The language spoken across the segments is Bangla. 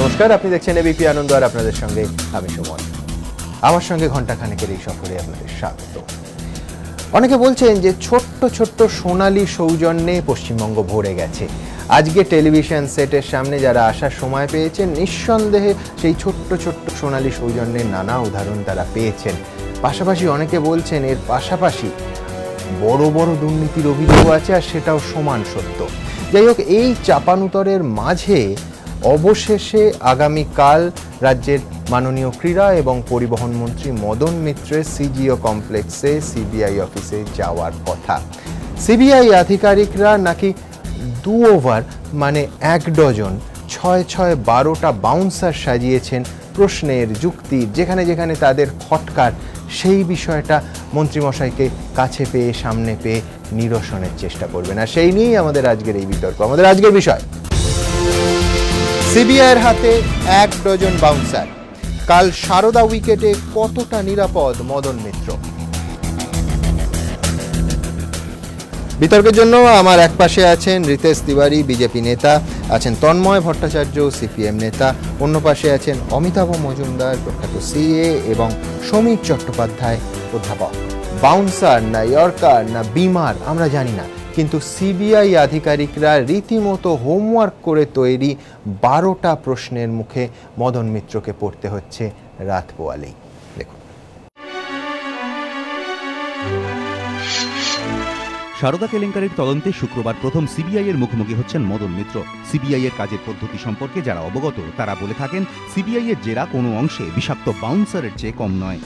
নমস্কার, আপনি দেখছেন এবিপি আনন্দ আর আপনাদের সঙ্গে আমি সুমন। আমার সঙ্গে ঘণ্টাখানেকের এই সফরে আপনাদের স্বাগত। অনেকে বলছেন যে ছোট্ট ছোট্ট সোনালী সৌজন্যে পশ্চিমবঙ্গ ভরে গেছে। আজকে টেলিভিশন সেটের সামনে যারা আসার সময় পেয়েছেন, নিঃসন্দেহে সেই ছোট্ট ছোট্ট সোনালী সৌজন্যের নানা উদাহরণ তারা পেয়েছেন। পাশাপাশি অনেকে বলছেন এর পাশাপাশি বড় বড় দুর্নীতির অভিযোগ আছে, আর সেটাও সমান সত্য। যাই হোক, এই চাপানুতরের মাঝে অবশেষে আগামীকাল রাজ্যের মাননীয় ক্রীড়া এবং পরিবহন মন্ত্রী মদন মিত্রের সিজিও কমপ্লেক্সে সিবিআই অফিসে যাওয়ার কথা। সিবিআই আধিকারিকরা নাকি 2 ওভার মানে 1 ডজন 6-6-12টা বাউন্সার সাজিয়েছেন প্রশ্নের, যুক্তির, যেখানে যেখানে তাদের খটকার সেই বিষয়টা মন্ত্রীমশাইকে কাছে পেয়ে, সামনে পেয়ে নিরসনের চেষ্টা করবেন। আর সেই নিয়েই আমাদের আজকের এই বিতর্ক। আমাদের আজকের বিষয়, সিবিআইয়ের হাতে 1 ডজন বাউন্সার, কাল সারদা উইকেটে কতটা নিরাপদ মদন মিত্র। বিতর্কের জন্য আমার এক পাশে আছেন রিতেশ তিওয়ারি, বিজেপি নেতা, আছেন তন্ময় ভট্টাচার্য, সিপিএম নেতা, অন্য পাশে আছেন অমিতাভ মজুমদার, প্রখ্যাত সিএ, এবং সমীর চট্টোপাধ্যায়, অধ্যাপক। বাউন্সার না ইয়র্কার না বিমার আমরা জানি না, কিন্তু সিবিআই আধিকারিকরা রীতিমতো হোমওয়ার্ক করে তৈরি 12টা প্রশ্নের মুখে মদন মিত্রকে পড়তে হচ্ছে রাত পোয়ালেই। দেখুন, সারদা কেলেঙ্কারির তদন্তে শুক্রবার প্রথম সিবিআই এর মুখোমুখি হচ্ছেন মদন মিত্র। সিবিআই এর কাজের পদ্ধতি সম্পর্কে যারা অবগত তারা বলে থাকেন, সিবিআই এর জেরা কোনো অংশে বিষাক্ত বাউন্সারের চেয়ে কম নয়।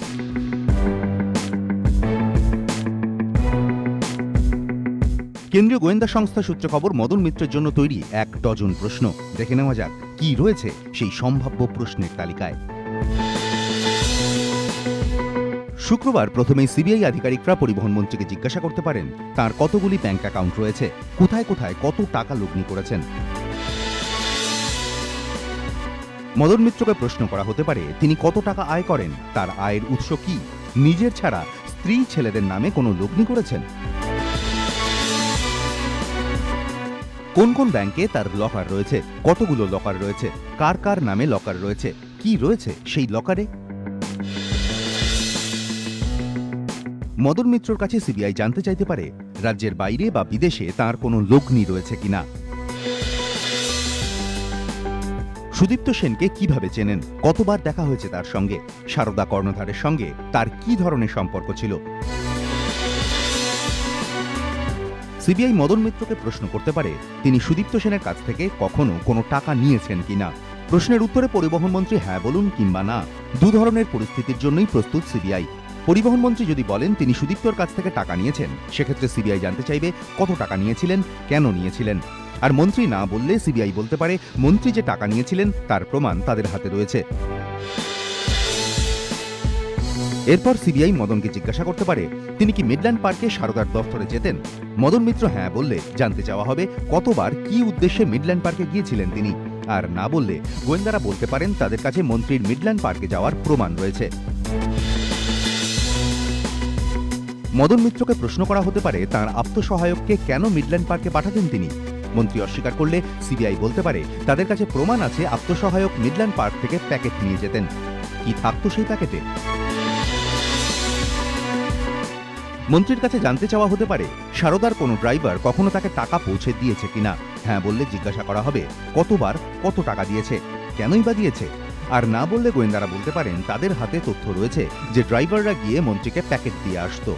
কেন্দ্রীয় গোয়েন্দা সংস্থা সূত্রে খবর, মদন মিত্রের জন্য তৈরি 1 ডজন প্রশ্ন। দেখে নেওয়া যাক কি রয়েছে সেই সম্ভাব্য প্রশ্নের তালিকায়। শুক্রবার প্রথমেই সিবিআই আধিকারিকরা পরিবহন মন্ত্রীকে জিজ্ঞাসা করতে পারেন তার কতগুলি ব্যাংক অ্যাকাউন্ট রয়েছে, কোথায় কোথায় কত টাকা লগ্নি করেছেন। মদন মিত্রকে প্রশ্ন করা হতে পারে তিনি কত টাকা আয় করেন, তার আয়ের উৎস কি, নিজের ছাড়া স্ত্রী ছেলেদের নামে কোনো লগ্নি করেছেন, কোন কোন ব্যাংকে তার লকার রয়েছে, কতগুলো লকার রয়েছে, কার কার নামে লকার রয়েছে, কি রয়েছে সেই লকারে। মদন মিত্রর কাছে সিবিআই জানতে চাইতে পারে রাজ্যের বাইরে বা বিদেশে তার কোনো লগ্নি রয়েছে কিনা। সুদীপ্ত সেনকে কিভাবে চেনেন, কতবার দেখা হয়েছে তার সঙ্গে, সারদা কর্ণধারের সঙ্গে তার কি ধরনের সম্পর্ক ছিল। সিবিআই মদন মিত্রকে প্রশ্ন করতে পারে তিনি সুদীপ্ত সেনের কাছ থেকে কখনো কোনো টাকা নিয়েছেন কিনা। প্রশ্নের উত্তরে পরিবহন মন্ত্রী হ্যাঁ বলুন কিংবা না, 2 ধরনের পরিস্থিতির জন্যই প্রস্তুত সিবিআই। পরিবহন মন্ত্রী যদি বলেন তিনি সুদীপ্তর কাছ থেকে টাকা নিয়েছেন, সেক্ষেত্রে সিবিআই জানতে চাইবে কত টাকা নিয়েছিলেন, কেন নিয়েছিলেন। আর মন্ত্রী না বললে সিবিআই বলতে পারে মন্ত্রী যে টাকা নিয়েছিলেন তার প্রমাণ তাদের হাতে রয়েছে। এরপর সিবিআই মদনকে জিজ্ঞাসা করতে পারে তিনি কি মিডল্যান্ড পার্কে সারদার দফতরে যেতেন। মদন মিত্র হ্যাঁ বললে জানতে চাওয়া হবে কতবার কি উদ্দেশ্যে মিডল্যান্ড পার্কে গিয়েছিলেন তিনি, আর না বললে গোয়েন্দারা বলতে পারেন তাদের কাছে মন্ত্রীর মিডল্যান্ড পার্কে যাওয়ার প্রমাণ রয়েছে। মদন মিত্রকে প্রশ্ন করা হতে পারে তাঁর আত্মসহায়ককে কেন মিডল্যান্ড পার্কে পাঠাতেন তিনি। মন্ত্রী অস্বীকার করলে সিবিআই বলতে পারে তাদের কাছে প্রমাণ আছে আত্মসহায়ক মিডল্যান্ড পার্ক থেকে প্যাকেট নিয়ে যেতেন। কি থাকতো সেই প্যাকেটে? মন্ত্রীর কাছে জানতে চাওয়া হতে পারে সারদার কোনো ড্রাইভার কখনো তাকে টাকা পৌঁছে দিয়েছে কিনা। হ্যাঁ বললে জিজ্ঞাসা করা হবে কতবার কত টাকা দিয়েছে, কেনই বা দিয়েছে। আর না বললে গোয়েন্দারা বলতে পারেন তাদের হাতে তথ্য রয়েছে যে ড্রাইভাররা গিয়ে মন্ত্রীকে প্যাকেট দিয়ে আসতো।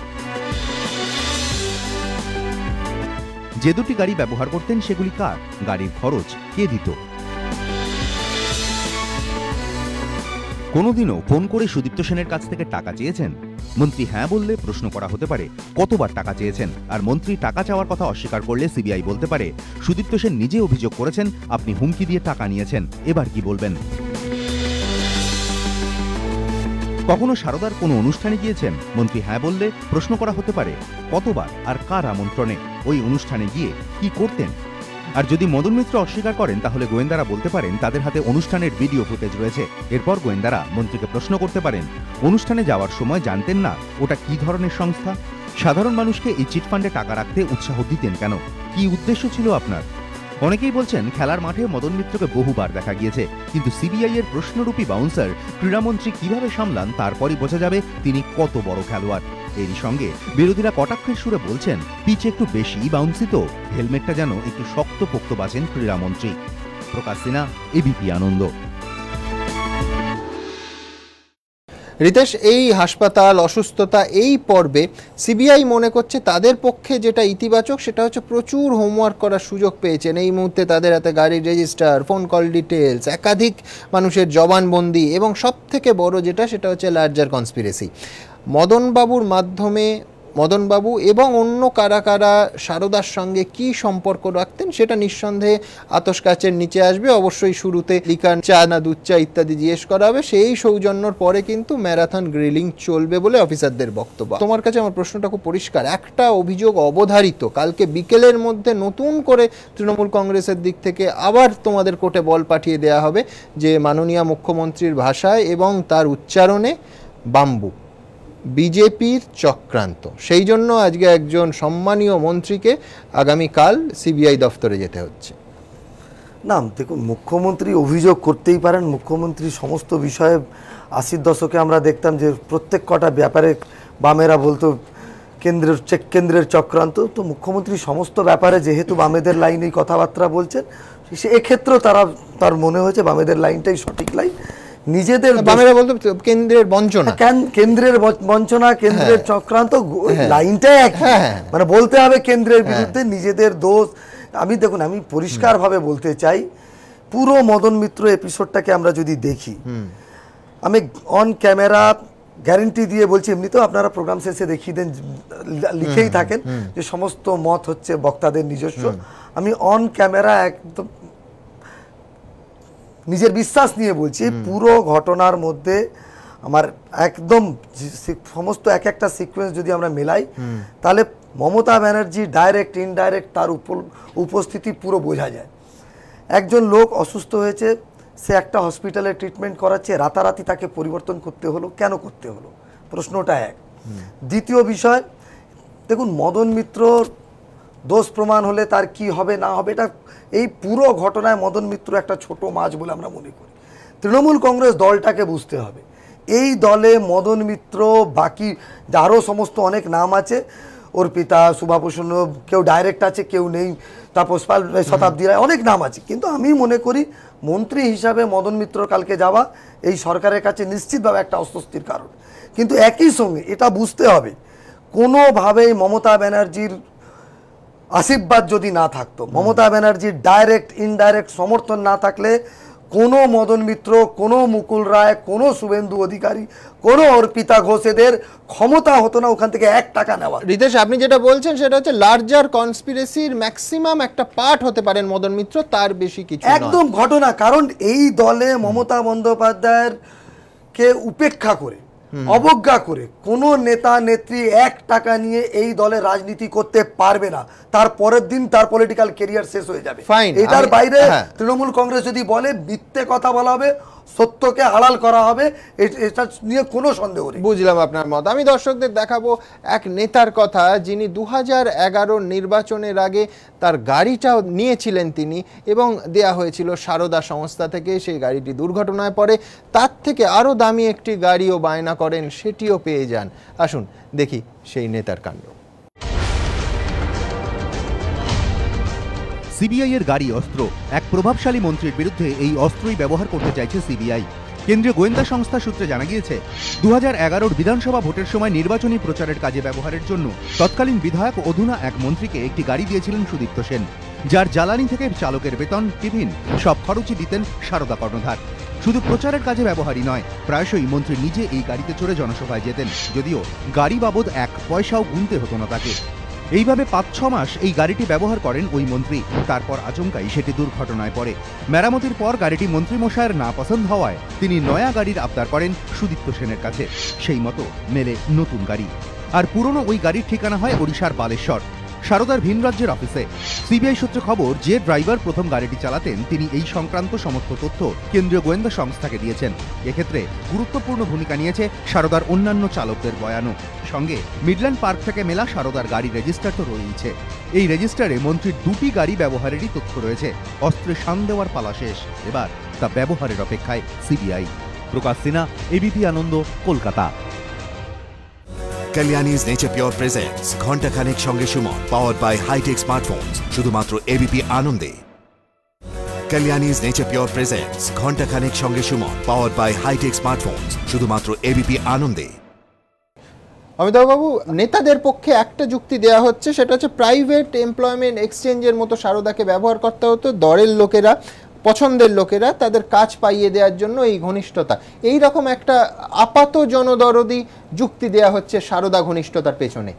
যে 2টি গাড়ি ব্যবহার করতেন সেগুলি কার, গাড়ির খরচ কে দিত। কোনোদিনও ফোন করে সুদীপ্ত সেনের কাছ থেকে টাকা চেয়েছেন। মন্ত্রী হ্যাঁ বললে প্রশ্ন করা হতে পারে কতবার টাকা চেয়েছেন, আর মন্ত্রী টাকা চাওয়ার কথা অস্বীকার করলে সিবিআই বলতে পারে সুদীপ্ত সেন নিজে অভিযোগ করেছেন আপনি হুমকি দিয়ে টাকা নিয়েছেন, এবার কি বলবেন। কখনো সারদার কোনো অনুষ্ঠানে গিয়েছেন, মন্ত্রী হ্যাঁ বললে প্রশ্ন করা হতে পারে কতবার আর কার আমন্ত্রণে, ওই অনুষ্ঠানে গিয়ে কি করতেন। আর যদি মদন মিত্র অস্বীকার করেন তাহলে গোয়েন্দারা বলতে পারেন তাদের হাতে অনুষ্ঠানের ভিডিও ফুটেজ রয়েছে। এরপর গোয়েন্দারা মন্ত্রীকে প্রশ্ন করতে পারেন অনুষ্ঠানে যাওয়ার সময় জানতেন না ওটা কি ধরনের সংস্থা, সাধারণ মানুষকে এই চিটফান্ডে টাকা রাখতে উৎসাহ দিতেন কেন, কি উদ্দেশ্য ছিল আপনার। অনেকেই বলছেন খেলার মাঠে মদন মিত্রকে বহুবার দেখা গিয়েছে, কিন্তু সিবিআই এর প্রশ্নরূপী বাউন্সার ক্রীড়ামন্ত্রী কিভাবে সামলান তারপরই বোঝা যাবে তিনি কত বড় খেলোয়াড়। এরই সঙ্গে বিরোধীরা কটাক্ষের সুরে বলছেন পিচ একটু বেশি বাউন্সি তো, হেলমেটটা যেন একটু শক্তপোক্ত বাজেন ক্রীড়ামন্ত্রী। প্রকাশ সিনহা, এবিপি আনন্দ। রিতেশ, এই হাসপাতাল অসুস্থতা এই পর্বে সিবিআই মনে করছে তাদের পক্ষে যেটা ইতিবাচক সেটা হচ্ছে প্রচুর হোমওয়ার্ক করার সুযোগ পেয়েছেন। এই মুহূর্তে তাদের হাতে গাড়ির রেজিস্টার, ফোন কল ডিটেলস, একাধিক মানুষের জবানবন্দি এবং সব থেকে বড় যেটা সেটা হচ্ছে লার্জার কনস্পিরেসি। মদনবাবুর মাধ্যমে মদনবাবু এবং অন্য কারা কারা সারদার সঙ্গে কি সম্পর্ক রাখতেন সেটা নিঃসন্দেহে আতশ কাচের নিচে আসবে। অবশ্যই শুরুতে লিকার চা না দুধ চা ইত্যাদি জিজ্ঞেস করা হবে। সেই সৌজন্যর পরে কিন্তু ম্যারাথন গ্রিলিং চলবে বলে অফিসারদের বক্তব্য। তোমার কাছে আমার প্রশ্নটা খুব পরিষ্কার, একটা অভিযোগ অবধারিত, কালকে বিকেলের মধ্যে নতুন করে তৃণমূল কংগ্রেসের দিক থেকে আবার তোমাদের কোর্টে বল পাঠিয়ে দেওয়া হবে যে মাননীয় মুখ্যমন্ত্রীর ভাষায় এবং তার উচ্চারণে বাম্বু বিজেপির চক্রান্ত। সেই জন্য আজকে একজন সম্মানীয় মন্ত্রীকে আগামীকাল সিবিআই দফতরে যেতে হচ্ছে। না দেখুন, মুখ্যমন্ত্রী অভিযোগ করতেই পারেন। মুখ্যমন্ত্রী সমস্ত বিষয়ে 80-র দশকে আমরা দেখতাম যে প্রত্যেক কটা ব্যাপারে বামেরা বলতো কেন্দ্রের চক্রান্ত। তো মুখ্যমন্ত্রী সমস্ত ব্যাপারে যেহেতু বামেদের লাইনেই কথাবার্তা বলছেন, এক্ষেত্রেও তার মনে হয়েছে বামেদের লাইনটাই সঠিক লাইন। নিজেদের বামেরা বলতো কেন্দ্রের বঞ্চনা, কেন্দ্রের বঞ্চনা, কেন্দ্রের চক্রান্ত, লাইনটাই এক। মানে বলতে হবে কেন্দ্রের বিরুদ্ধে, নিজেদের দোষ। দেখুন, আমি পরিষ্কারভাবে বলতে চাই, পুরো মদন মিত্র এপিসোডটাকে আমরা যদি দেখি, আমি অন ক্যামেরা গ্যারেন্টি দিয়ে বলছি, এমনিতেও আপনারা প্রোগ্রাম শেষে দেখিয়ে দেন, লিখেই থাকেন যে সমস্ত মত হচ্ছে বক্তাদের নিজস্ব। আমি অন ক্যামেরা একদম নিজের বিশ্বাস নিয়ে বলছি, পুরো ঘটনার মধ্যে আমার একদম সমস্ত এক একটা সিকোয়েন্স যদি আমরা মেলাই, তাহলে মমতা ব্যানার্জি ডাইরেক্ট ইনডাইরেক্ট তার উপস্থিতি পুরো বোঝা যায়। একজন লোক অসুস্থ হয়েছে, সে একটা হসপিটালে ট্রিটমেন্ট করাচ্ছে, রাতারাতি তাকে পরিবর্তন করতে হলো, কেন করতে হলো? প্রশ্নটা এক। দ্বিতীয় বিষয়, দেখুন মদন মিত্রর দোষ প্রমাণ হলে তার কি হবে না হবে, এটা এই পুরো ঘটনায় মদন মিত্র একটা ছোট মাছ বলে আমরা মনে করি। তৃণমূল কংগ্রেস দলটাকে বুঝতে হবে, এই দলে মদন মিত্র, বাকি আরও সমস্ত অনেক নাম আছে, অর্পিতা, শুভাপ্রসন্ন, কেউ ডাইরেক্ট আছে, কেউ নেই, তাপস পাল, শতাব্দী রায়, অনেক নাম আছে। কিন্তু আমি মনে করি মন্ত্রী হিসাবে মদন মিত্র কালকে যাওয়া এই সরকারের কাছে নিশ্চিতভাবে একটা অস্বস্তির কারণ। কিন্তু একই সঙ্গে এটা বুঝতে হবে, কোনোভাবেই মমতা ব্যানার্জির আশীর্বাদ যদি না থাকতো, মমতা ব্যানার্জির ডাইরেক্ট ইনডাইরেক্ট সমর্থন না থাকলে কোনো মদন মিত্র, কোনো মুকুল রায়, কোনো শুভেন্দু অধিকারী, কোনো অর্পিতা ঘোষ এদের ক্ষমতা হতো না ওখান থেকে 1 টাকা নেওয়া। রিতেশ, আপনি যেটা বলছেন সেটা হচ্ছে লার্জার কনস্পিরেসির ম্যাক্সিমাম একটা পার্ট হতে পারেন মদন মিত্র, তার বেশি কিছু একদম ঘটনা। কারণ এই দলে মমতা বন্দ্যোপাধ্যায়ের কে উপেক্ষা করে, অবজ্ঞা করে কোনো নেতা নেত্রী 1 টাকা নিয়ে এই দলে রাজনীতি করতে পারবে না। তার পরের দিন তার পলিটিক্যাল ক্যারিয়ার শেষ হয়ে যাবে। এটার বাইরে তৃণমূল কংগ্রেস যদি বলে মিথ্যে কথা বলা হবে, সত্যকে আড়াল করা হবে, এটা নিয়ে কোনো সন্দেহ নেই। বুঝলাম আপনার মত। আমি দর্শকদের দেখাবো এক নেতার কথা, যিনি 2011 নির্বাচনের আগে তার গাড়িটাও নিয়েছিলেন তিনি, এবং দেয়া হয়েছিল সারদা সংস্থা থেকে। সেই গাড়িটি দুর্ঘটনায় পড়ে, তার থেকে আরও দামি একটি গাড়িও বায়না করেন, সেটিও পেয়ে যান। আসুন দেখি সেই নেতার কাণ্ড। সিবিআই এর গাড়ি অস্ত্র, এক প্রভাবশালী মন্ত্রীর বিরুদ্ধে এই অস্ত্রই ব্যবহার করতে চাইছে সিবিআই। কেন্দ্রীয় গোয়েন্দা সংস্থা সূত্রে জানা গিয়েছে, 2011 বিধানসভা ভোটের সময় নির্বাচনী প্রচারের কাজে ব্যবহারের জন্য তৎকালীন বিধায়ক অধুনা এক মন্ত্রীকে একটি গাড়ি দিয়েছিলেন সুদীপ্ত সেন, যার জ্বালানি থেকে চালকের বেতন, টিফিন সব খরচই দিতেন সারদা কর্ণধার। শুধু প্রচারের কাজে ব্যবহারই নয়, প্রায়শই মন্ত্রী নিজে এই গাড়িতে চড়ে জনসভায় যেতেন, যদিও গাড়ি বাবদ 1 পয়সাও গুনতে হতো না তাকে। এইভাবে 5-6 মাস এই গাড়িটি ব্যবহার করেন ওই মন্ত্রী। তারপর আচমকাই সেটি দুর্ঘটনায় পড়ে। মেরামতির পর গাড়িটি মন্ত্রীমশায়ের না পছন্দ হওয়ায় তিনি নয়া গাড়ির আবদার করেন সুদীপ্ত সেনের কাছে। সেই মতো মেলে নতুন গাড়ি, আর পুরনো ওই গাড়ির ঠিকানা হয় ওড়িশার বালেশ্বর। সারদার ভিন রাজ্যের অফিসে। সিবিআই সূত্রে খবর, যে ড্রাইভার প্রথম গাড়িটি চালাতেন তিনি এই সংক্রান্ত সমস্ত তথ্য কেন্দ্রীয় গোয়েন্দা সংস্থাকে দিয়েছেন। এক্ষেত্রে গুরুত্বপূর্ণ ভূমিকা নিয়েছে সারদার অন্যান্য চালকদের বয়ানও। সঙ্গে মিডল্যান্ড পার্ক থেকে মেলা সারদার গাড়ি রেজিস্টার তো রয়েছে। এই রেজিস্টারে মন্ত্রীর 2টি গাড়ি ব্যবহারেরই তথ্য রয়েছে। অস্ত্রে শান দেওয়ার পালা শেষ, এবার তা ব্যবহারের অপেক্ষায় CBI. Prakash Sinha, ABP Ananda, Kolkata. Kalyani's Nature Pure presents ঘন্টা খানেক সঙ্গে Suman, powered by high-tech smartphones, শুধুমাত্র এবিপি আনন্দে। Kalyani's Nature Pure presents ঘন্টা খানেক সঙ্গে Suman, powered by high-tech smartphones, শুধুমাত্র এবিপি আনন্দে। অমিতাভবাবু, নেতাদের পক্ষে একটা যুক্তি দেওয়া হচ্ছে, সেটা হচ্ছে প্রাইভেট এমপ্লয়মেন্ট এক্সচেঞ্জের মতো সারদাকে ব্যবহার করতে হতো। দরের লোকেরা, পছন্দের লোকেরা তাদের কাজ পাইয়ে দেওয়ার জন্য এই ঘনিষ্ঠতা, এই রকম একটা আপাত জনদরদি যুক্তি দেওয়া হচ্ছে সারদা ঘনিষ্ঠতার পেছনে।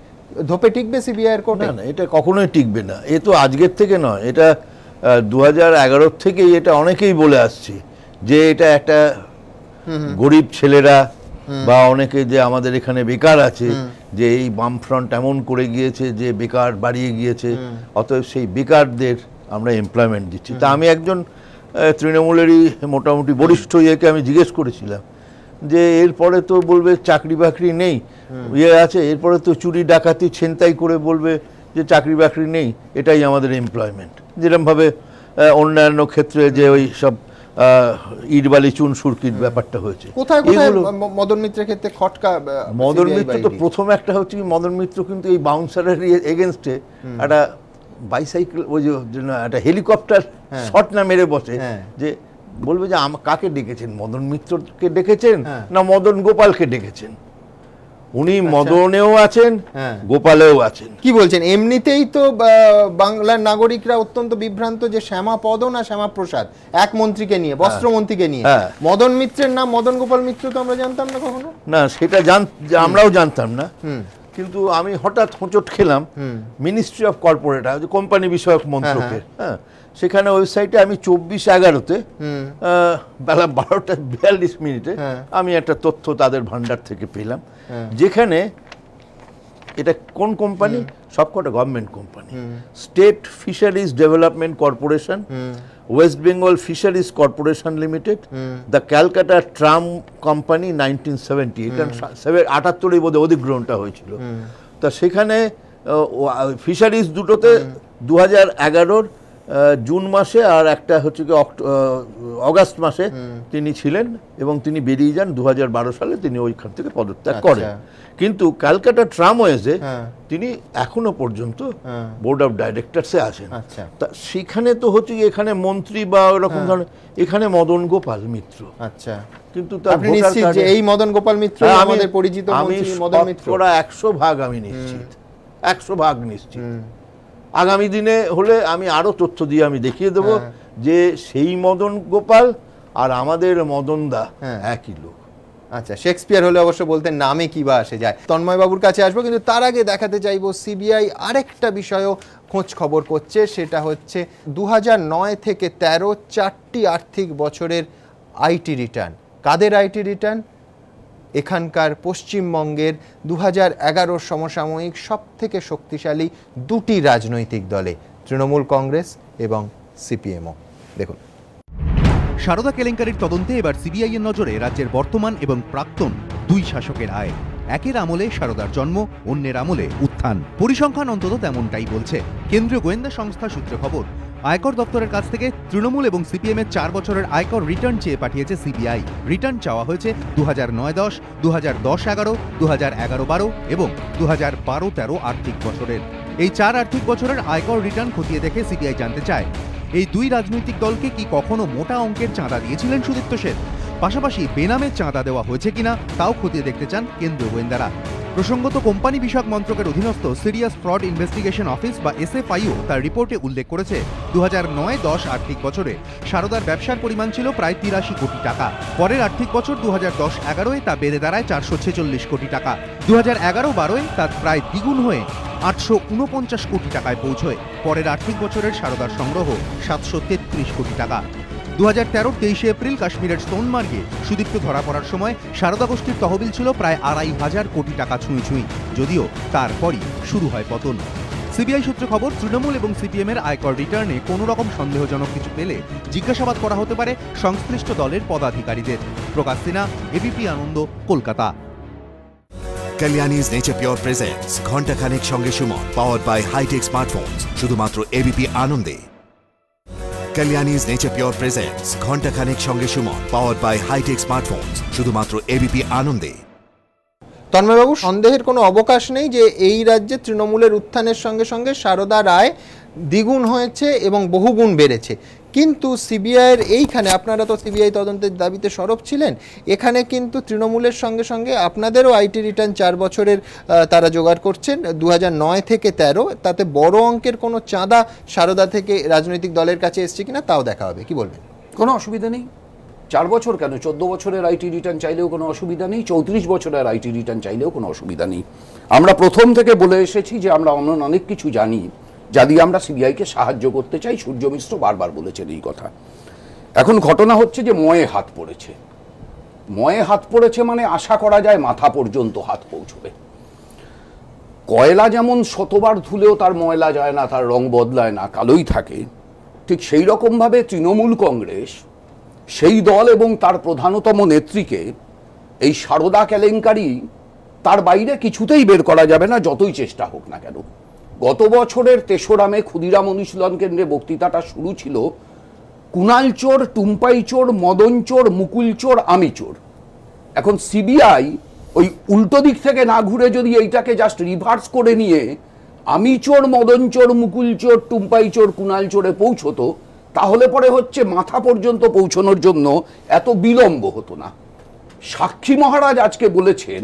ধোপে টিকবে সিবিআই এর কোর্টে? না, এটা কখনোই টিকবে না। এ তো আজকের থেকে নয়, এটা 2011 থেকেই এটা অনেকেই বলে আসছে যে এটা একটা গরিব ছেলেরা বা অনেকে যে আমাদের এখানে বেকার আছে, যে এই বামফ্রন্ট এমন করে গিয়েছে যে বেকার বাড়িয়ে গিয়েছে, অতএব সেই বেকারদের আমরা এমপ্লয়মেন্ট দিচ্ছি। তা আমি একজন তৃণমূলেরই মোটামুটি বরিষ্ঠ ইয়েকে আমি জিজ্ঞেস করেছিলাম যে এরপরে তো বলবে চাকরি বাকরি নেই, ইয়ে আছে, এরপরে তো চুরি ডাকাতি ছিনতাই করে বলবে যে চাকরি বাকরি নেই, এটাই আমাদের এমপ্লয়মেন্ট। যেরকমভাবে অন্যান্য ক্ষেত্রে যে ওই সব ইট বালি চুন সুরকির ব্যাপারটা হয়েছে। কোথায় কোথায় মদন মিত্রের ক্ষেত্রে খটকা? মদন মিত্র তো প্রথম একটা হচ্ছে কি, মদন মিত্র কিন্তু এই বাউন্সারের এগেনস্টে একটা বাইসাইকেল, ওই যে একটা হেলিকপ্টার শট না মেরে বসে, যে বলবে যে কাকে ডেকেছেন, মদন মিত্রকে ডেকেছেন না মদন গোপালকে ডেকেছেন। উনি মদনেও আছেন, গোপালেও আছেন। কি বলছেন? এমনিতেই তো বাংলার নাগরিকরা অত্যন্ত বিভ্রান্ত যে শ্যামাপদ না শ্যামাপ্রসাদ, এক মন্ত্রীকে নিয়ে, বস্ত্রমন্ত্রীকে নিয়ে। মদন মিত্রের নাম মদন গোপাল মিত্র তো আমরা জানতাম না কখনো। না, সেটা আমরাও জানতাম না। কিন্তু আমি হঠাৎ হোঁচট খেলাম মিনিস্ট্রি অফ কর্পোরেট, কোম্পানি বিষয়ক মন্ত্রকের, সেখানে ওয়েবসাইটে আমি 24/11-তে বেলা 12:42 আমি একটা তথ্য তাদের ভান্ডার থেকে পেলাম, যেখানে এটা কোন কোম্পানি, সবকটা government company. State fisheries development corporation, West Bengal fisheries corporation limited, the Calcutta tram company 1970, এখানে 78 বোধহয় অধিগ্রহণটা হয়েছিল। তা সেখানে ফিশারিজ দুটোতে 2011 জুন মাসে আর একটা হচ্ছে কি অগাস্ট মাসে তিনি ছিলেন, এবং তিনি বেরিয়ে যান 2012 সালে, তিনি ওইখান থেকে পদত্যাগ করেন। কিন্তু ক্যালকাটা ট্রামওয়েজে তিনি এখনো পর্যন্ত বোর্ড অফ ডাইরেক্টরসে আছেন। তা সেখানে তো হচ্ছে এখানে মন্ত্রী বা ওরকম ধরনের, এখানে মদন গোপাল মিত্র। আচ্ছা, কিন্তু আপনি নিশ্চিত যে এই মদন গোপাল মিত্র আমাদের পরিচিত মন্ত্রী মদন মিত্র? 100% আমি নিশ্চিত, 100% নিশ্চিত। আগামী দিনে হলে আমি আরো তথ্য দিয়ে আমি দেখিয়ে দেবো যে সেই মদন গোপাল আর আমাদের মদন দা একই লোক। আচ্ছা, শেক্সপিয়ার হলে অবশ্য বলতেন নামে কি বা আসে যায়। তন্ময় বাবুর কাছে আসবো, কিন্তু তার আগে দেখাতে চাইবো সিবিআই আরেকটা বিষয়ও খোঁজ খবর করছে। সেটা হচ্ছে 2009 থেকে 13 4টি আর্থিক বছরের আইটি রিটার্ন। কাদের আইটি রিটার্ন? এখানকার পশ্চিমবঙ্গের 2011 সমসাময়িক সব থেকে শক্তিশালী 2টি রাজনৈতিক দলে, তৃণমূল কংগ্রেস এবং সিপিএমও। দেখুন, সারদা কেলেঙ্কারির তদন্তে এবার সিবিআই এর নজরে রাজ্যের বর্তমান এবং প্রাক্তন 2 শাসকের আয়। একের আমলে সারদার জন্ম, অন্যের আমলে উত্থান। পরিসংখ্যান অন্তত তেমনটাই বলছে। কেন্দ্রীয় গোয়েন্দা সংস্থা সূত্রে খবর, আয়কর দপ্তরের কাছ থেকে তৃণমূল এবং সিপিএম এর 4 বছরের আয়কর রিটার্ন চেয়ে পাঠিয়েছে সিবিআই। রিটার্ন চাওয়া হয়েছে 2009-10, 2010-11, 2011-12 এবং 2012-13 আর্থিক বছরের। এই 4 আর্থিক বছরের আয়কর রিটার্ন খতিয়ে দেখে সিবিআই জানতে চায় এই 2 রাজনৈতিক দলকে কি কখনো মোটা অঙ্কের চাঁদা দিয়েছিলেন সুদীপ্ত সেন। পাশাপাশি বেনামে চাঁদা দেওয়া হয়েছে কিনা তাও খতিয়ে দেখতে চান কেন্দ্রীয় গোয়েন্দারা। প্রসঙ্গত, কোম্পানি বিষয়ক মন্ত্রকের অধীনস্থ সিরিয়াস ফ্রড ইনভেস্টিগেশন অফিস বা এসএফআইও তার রিপোর্টে উল্লেখ করেছে 2009-10 আর্থিক বছরে সারদার ব্যবসার পরিমাণ ছিল প্রায় 83 কোটি টাকা। পরের আর্থিক বছর 2010-11-এ তা বেড়ে দাঁড়ায় 446 কোটি টাকা। 2011-12-এ তা প্রায় দ্বিগুণ হয়ে 849 কোটি টাকায় পৌঁছয়। পরের আর্থিক বছরের সারদার সংগ্রহ 733 কোটি টাকা। 2013-র 23 এপ্রিল কাশ্মীরের সোনমার্গে সুদীপ্ত ধরা পড়ার সময় সারদা গোষ্ঠীর তহবিল ছিল প্রায় 2500 কোটি টাকা ছুঁই ছুঁই, যদিও তারপরই শুরু হয় পতন। সিবিআই সূত্রে খবর, তৃণমূল এবং সিপিএম এর আয়কর রিটার্নে কোনো রকম সন্দেহজনক কিছু পেলে জিজ্ঞাসাবাদ করা হতে পারে সংশ্লিষ্ট দলের পদাধিকারীদের। Prakash Sinha, ABP Ananda, Kolkata. Kalyani's nature pure presents ঘন্টাখানেক সঙ্গে Suman, powered by hi tech smartphones, শুধুমাত্র এবিপি আনন্দে। কালিয়ানিজ নেচার পিওর প্রেজেন্টস ঘন্টাখানেক সঙ্গে Suman, powered by hi tech smartphones, শুধুমাত্র এবিপি আনন্দে। তন্ময়বাবু, সন্দেহের কোনো অবকাশ নেই যে এই রাজ্যে তৃণমূলের উত্থানের সঙ্গে সঙ্গে সারদা রায় দ্বিগুণ হয়েছে এবং বহুগুণ বেড়েছে, কিন্তু সিবিআইয়ের এইখানে, আপনারা তো সিবিআই তদন্তের দাবিতে সরব ছিলেন, এখানে কিন্তু তৃণমূলের সঙ্গে সঙ্গে আপনাদেরও আইটি রিটার্ন 4 বছরের তারা জোগাড় করছেন 2009 থেকে 13, তাতে বড় অঙ্কের কোনো চাঁদা সারদা থেকে রাজনৈতিক দলের কাছে এসছে কিনা তাও দেখা হবে, কি বলবেন? কোনো অসুবিধা নেই। 4 বছর কেন, 14 বছরের আইটি রিটার্ন চাইলেও কোনো অসুবিধা নেই, 34 বছরের আইটি রিটার্ন চাইলেও কোনো অসুবিধা নেই। আমরা প্রথম থেকে বলে এসেছি যে আমরা অনেক কিছু জানি যা দিয়ে আমরা সিবিআইকে সাহায্য করতে চাই। সূর্য মিশ্র বারবার বলেছেন এই কথা। এখন ঘটনা হচ্ছে যে ময়ে হাত পড়েছে। ময়ে হাত পড়েছে মানে আশা করা যায় মাথা পর্যন্ত হাত পৌঁছবে। কয়লা যেমন শতবার ধুলেও তার ময়লা যায় না, তার রং বদলায় না, কালোই থাকে, ঠিক সেই রকমভাবে তৃণমূল কংগ্রেস, সেই দল এবং তার প্রধানতম নেত্রীকে এই সারদা কেলেঙ্কারি তার বাইরে কিছুতেই বের করা যাবে না, যতই চেষ্টা হোক না কেন। গত বছরের 3রা মে ক্ষুদিরাম অনুশীলন কেন্দ্রে বক্তৃতাটা শুরু ছিল কুণাল চোর, টুম্পাই চোর, মদন চোর, মুকুল চোর, আমি চোর। এখন সিবিআই ওই উল্টো দিক থেকে না ঘুরে যদি এইটাকে জাস্ট রিভার্স করে নিয়ে আমি চোর, মদন চোর, মুকুল চোর, টুম্পাই চোর, কুণাল চোরে পৌঁছতো, তাহলে পরে হচ্ছে মাথা পর্যন্ত পৌঁছানোর জন্য এত বিলম্ব হতো না। সাক্ষী মহারাজ আজকে বলেছেন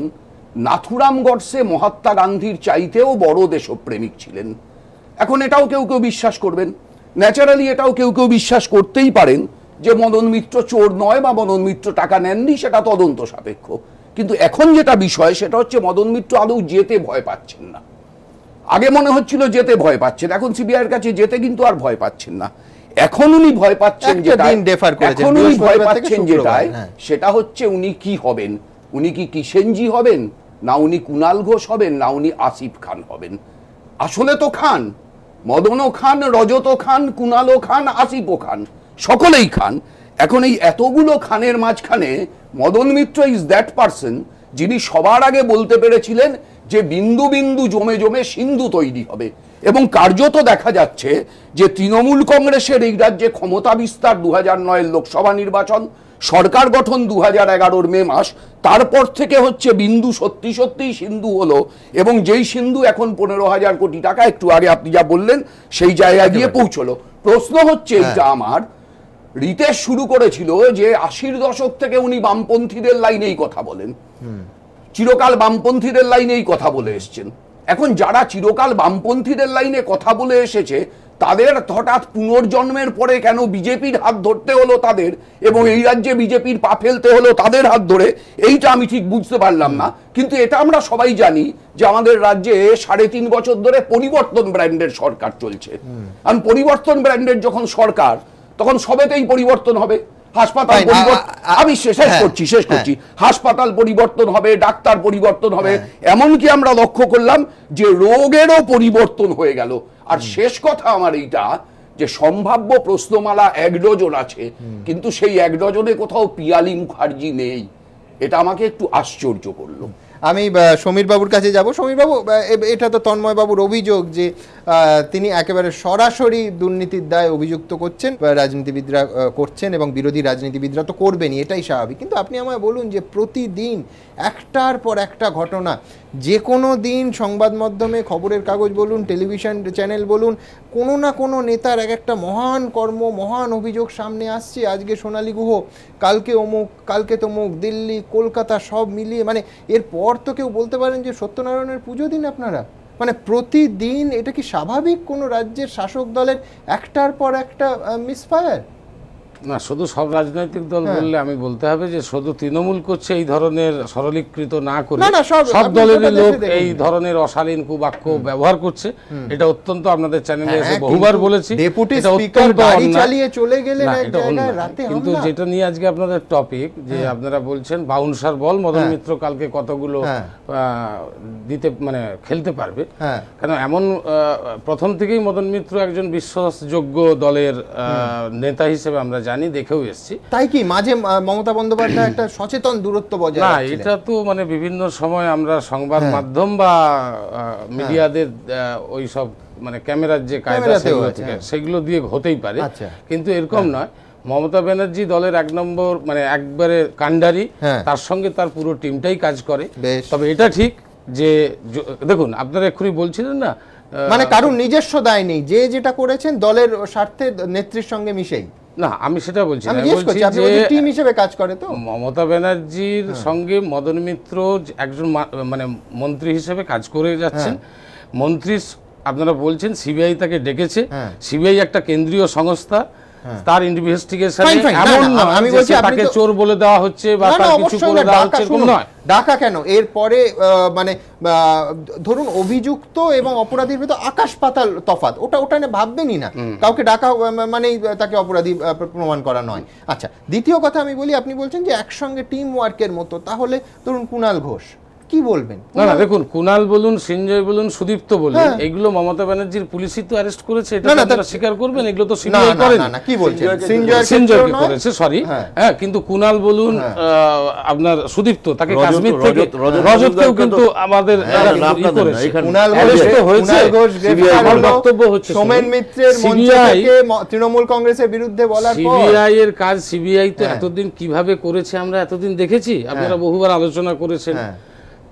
নাথুরাম গডসে মহাত্মা গান্ধীর চাইতেও বড় দেশপ্রেমিক ছিলেন। এখন এটাও কেউ কেউ বিশ্বাস করবেন, ন্যাচারালি এটাও কেউ কেউ বিশ্বাস করতেই পারেন যে মদন মিত্র চোর নয় বা মদন মিত্র টাকা নেননি, সেটা তদন্ত সাপেক্ষ। কিন্তু এখন যেটা বিষয় সেটা হচ্ছে মদন মিত্র আদৌ যেতে ভয় পাচ্ছেন না। আগে মনে হচ্ছিল যেতে ভয় পাচ্ছেন, এখন সিবিআইয়ের কাছে যেতে কিন্তু আর ভয় পাচ্ছেন না। এখন উনি ভয় পাচ্ছেন যেটায়, সেটা হচ্ছে উনি কি হবেন। উনি কি কিষেনজি হবেন, না উনি কুণাল ঘোষ হবেন, না উনি আসিফ খান হবেন। আসলে তো খান, মদনও খান, রজতও খান, কুণালও খান, আসিফও খান, সকলেই খান। এখন এই এতগুলো খানের মাঝখানে Madan Mitra is that person যিনি সবার আগে বলতে পেরেছিলেন যে বিন্দু বিন্দু জমে জমে সিন্ধু তৈরি হবে। এবং কার্যত দেখা যাচ্ছে যে তৃণমূল কংগ্রেসের এই রাজ্যে ক্ষমতা বিস্তার 2009-এর লোকসভা নির্বাচন, সরকার গঠন 2011-র মে মাস, তারপর থেকে হচ্ছে বিন্দু সত্যি সত্যিই সিন্ধু হলো। এবং যেই সিন্ধু এখন 15,000 কোটি টাকা, একটু আগে আপনি যা বললেন, সেই জায়গায় গিয়ে পৌঁছলো। প্রশ্ন হচ্ছে এইটা আমার, রিতেশ শুরু করেছিল যে 80-র দশক থেকে উনি বামপন্থীদের লাইনেই কথা বলেন, চিরকাল বামপন্থীদের লাইনেই কথা বলে এসছেন। এখন যারা চিরকাল বামপন্থীদের লাইনে কথা বলে এসেছে তাদের হঠাৎ পুনর্জন্মের পরে কেন বিজেপির হাত ধরতে হলো তাদের, এবং এই রাজ্যে বিজেপির পা ফেলতে হলো তাদের হাত ধরে, এইটা আমি ঠিক বুঝতে পারলাম না। কিন্তু এটা আমরা সবাই জানি যে আমাদের রাজ্যে 3.5 বছর ধরে পরিবর্তন ব্র্যান্ডের সরকার চলছে। কারণ পরিবর্তন ব্র্যান্ডের যখন সরকার, তখন সবেতেই পরিবর্তন হবে। হাসপাতাল আমি শেষ করছি, হাসপাতাল পরিবর্তন হবে, ডাক্তার পরিবর্তন হবে, এমনকি আমরা লক্ষ্য করলাম যে রোগেরও পরিবর্তন হয়ে গেল। আর শেষ কথা আমার এইটা যে সম্ভাব্য প্রশ্নমালা 1 ডজন আছে, কিন্তু সেই 1 ডজনে কোথাও পিয়ালি মুখার্জি নেই। এটা আমাকে একটু আশ্চর্য করলো। আমি সমীর বাবুর কাছে যাব। সমীর বাবু, এটা তো তন্ময় বাবুর অভিযোগ যে তিনি একেবারে সরাসরি দুর্নীতির দায় অভিযুক্ত করছেন, রাজনীতিবিদরা করছেন এবং বিরোধী রাজনীতিবিদরা তো করবেনই, এটাই স্বাভাবিক। কিন্তু আপনি আমায় বলুন যে প্রতিদিন একটার পর একটা ঘটনা, যে কোনো দিন সংবাদ মাধ্যমে, খবরের কাগজ বলুন, টেলিভিশন চ্যানেল বলুন, কোনো না কোনো নেতার এক একটা মহান কর্ম, মহান অভিযোগ সামনে আসছে। আজকে সোনালী গুহ, কালকে অমুক, কালকে তমুক, দিল্লি, কলকাতা, সব মিলিয়ে, মানে এরপর তো কেউ বলতে পারেন যে সত্যনারায়ণের পুজো দিন আপনারা। মানে প্রতিদিন এটা কি স্বাভাবিক কোনো রাজ্যের শাসক দলের একটার পর একটা মিসফায়ার? না, শুধু সব রাজনৈতিক দল বললে আমি বলতে হবে যে শুধু তৃণমূল করছে এই ধরনের সরলীকৃত না করে না, সব দলের লোক এই ধরনের অশালীন কুবাক্য ব্যবহার করছে। এটা অত্যন্ত আপনাদের চ্যানেলে এসে বহুবার বলেছি, ডেপুটি স্পিকার গাড়ি চালিয়ে চলে গেলেন এক জায়গায় রাতে। কিন্তু যেটা নিয়ে আজকে আপনাদের টপিক, যে আপনারা বলছেন বাউন্সার বল মদন মিত্র কালকে কতগুলো দিতে মানে খেলতে পারবে, কেন এমন প্রথম থেকেই মদন মিত্র একজন বিশ্বাসযোগ্য দলের নেতা হিসেবে আমরা জানি, দেখেও এসেছি। তাই কি মাঝে মমতা বন্দ্যোপাধ্যায় একটা সচেতন দূরত্ব বজায় না, রাখছিলেন? এটা তো মানে বিভিন্ন সময় আমরা সংবাদ মাধ্যম বা মিডিয়াদের ওই সব মানে ক্যামেরার যে কায়দা সেগুলো দিয়ে হতেই পারে, কিন্তু এরকম নয়। মমতা ব্যানার্জি দলের 1 নম্বর মানে একবারে কাণ্ডারি, তার সঙ্গে তার পুরো টিমটাই কাজ করে। তবে এটা ঠিক যে দেখুন, আপনারা এক্ষুনি বলছিলেন না মানে কারণ নিজস্ব দায় নেই, যে যেটা করেছেন দলের স্বার্থে নেত্রীর সঙ্গে মিশেই। না, আমি সেটা বলছি না, বলছি যে টিম হিসেবে কাজ করে। তো মমতা ব্যানার্জির সঙ্গে মদন মিত্র একজন মানে মন্ত্রী হিসেবে কাজ করে যাচ্ছেন। মন্ত্রী আপনারা বলছেন সিবিআই তাকে ডেকেছে, সিবিআই একটা কেন্দ্রীয় সংস্থা, তার ইনভেস্টিগেশনে এমন নয় আমি বলছি তাকে চোর বলে দেওয়া হচ্ছে বা তার কিছু করে দেওয়া হচ্ছে, এরকম নয়। ডাকা কেন? এরপরে মানে ধরুন অভিযুক্ত এবং অপরাধীর ভিতর আকাশ পাতাল তফাৎ, ওটা নিয়ে ভাববেনই না। কাউকে ডাকা মানে তাকে অপরাধী প্রমাণ করা নয়। আচ্ছা, দ্বিতীয় কথা আমি বলি, আপনি বলছেন যে একসঙ্গে টিম ওয়ার্কের মতো, তাহলে ধরুন কুণাল ঘোষ, কি বলবেন? না, দেখুন, কুণাল বলুন, সঞ্জয় বলুন, সুদীপ্ত বলুন, এগুলো মমতা ব্যানার্জির পুলিশই তো অ্যারেস্ট করেছে, এটা আপনারা স্বীকার করবেন। এগুলো তো সিবিআই করেনি। না, কি বলছেন? সঞ্জয়কে করেছে, সরি, হ্যাঁ, কিন্তু কুণাল বলুন, আপনার সুদীপ্ত, তাকে কাশ্মীর থেকে রজতকেও কিন্তু আমাদের বক্তব্য হচ্ছে সোমেন মিত্রের মঞ্চ থেকে তৃণমূল কংগ্রেসের বিরুদ্ধে বলার পর সিবিআই এর কাজ, সিবিআই তো এতদিন কিভাবে করেছে আমরা এতদিন দেখেছি, আপনারা বহুবার আলোচনা করেছেন।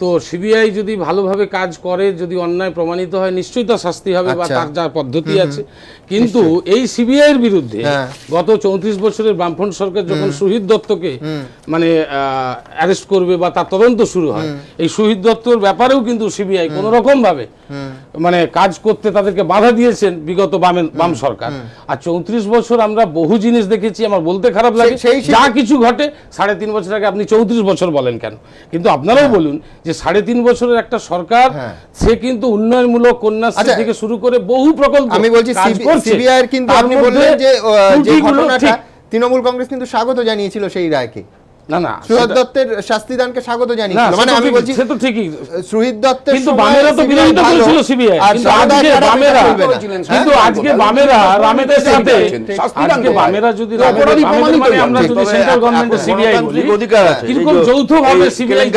তো সিবিআই যদি ভালোভাবে কাজ করে, যদি অন্যায় প্রমাণিত হয়, নিশ্চয়ই তার শাস্তি হবে বা তার যা পদ্ধতি আছে। কিন্তু এই সিবিআই এর বিরুদ্ধে গত 34 বছরের বামফ্রন্ট সরকার যখন শহীদ দত্তকে মানে অ্যারেস্ট করবে বা তার তদন্ত শুরু হয়, এই শহীদ দত্তর ব্যাপারেও কিন্তু সিবিআই কোন রকম ভাবে মানে কাজ করতে তাদেরকে বাধা দিয়েছেন বিগত বাম সরকার। আর 34 বছর আমরা বহু জিনিস দেখেছি, আমার বলতে খারাপ লাগে, যা কিছু ঘটে 3.5 বছর আগে আপনি 34 বছর বলেন কেন? কিন্তু আপনারাও বলুন যে 3.5 বছরের একটা সরকার, সে কিন্তু উন্নয়নমূলক কন্যাশ্রী থেকে শুরু করে বহু প্রকল্প আমি বলছি সিবিআই এর, কিন্তু আপনি বললেন যে ঘটনাটা তৃণমূল কংগ্রেস কিন্তু স্বাগত জানিয়েছিল সেই রায়কে। না, না, শহীদ দত্তের শাস্তিদানকে স্বাগত জানিয়েছিল, মানে আমি বলছি সে তো ঠিকই, শহীদ দত্তের কিন্তু বামেরা তো বিরোধিতা করেছিল সিবিআই, কিন্তু আজকে বামেরা রামেদের সাথে, আজকে বামেরা যদি মানে আমরা যদি সেন্ট্রাল গভর্নমেন্টের সিবিআই বলি, এরকম যৌথভাবে সিবিআই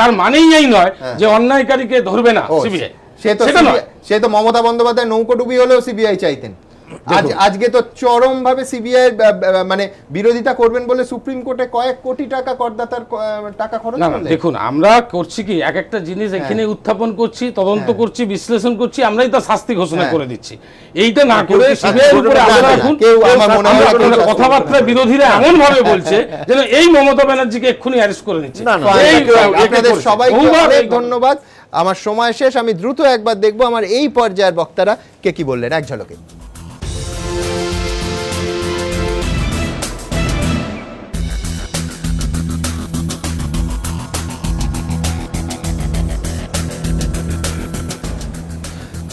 তার মানেই এই নয় যে অন্যায়কারীকে ধরবে না সিবিআই। সে তো মমতা বন্দ্যোপাধ্যায় নৌকোডুবি হলেও সিবিআই চাইতেন। আজকে তো চরম ভাবে সিবিআই মানে বিরোধিতা করবেন বলে সুপ্রিম কোর্টে কয়েক কোটি টাকা করদাতার টাকা খরচ করলেন। দেখুন, আমরা করছি কি, এক একটা জিনিস এখানে উত্থাপন করছি, তদন্ত করছি, বিশ্লেষণ করছি, আমরাই তার শাস্তি ঘোষণা করে দিচ্ছি। এইটা না করে সিবিআই উপরে কথাবার্তা বিরোধীরা এমন ভাবে বলছে যেন এই মমতা ব্যানার্জিকে এক্ষুনি অ্যারেস্ট করে নিচ্ছে। আপনাদের সবাইকে অনেক ধন্যবাদ। আমার সময় শেষ, আমি দ্রুত একবার দেখবো আমার এই পর্যায়ের বক্তারা কে কি বললেন এক ঝলকে।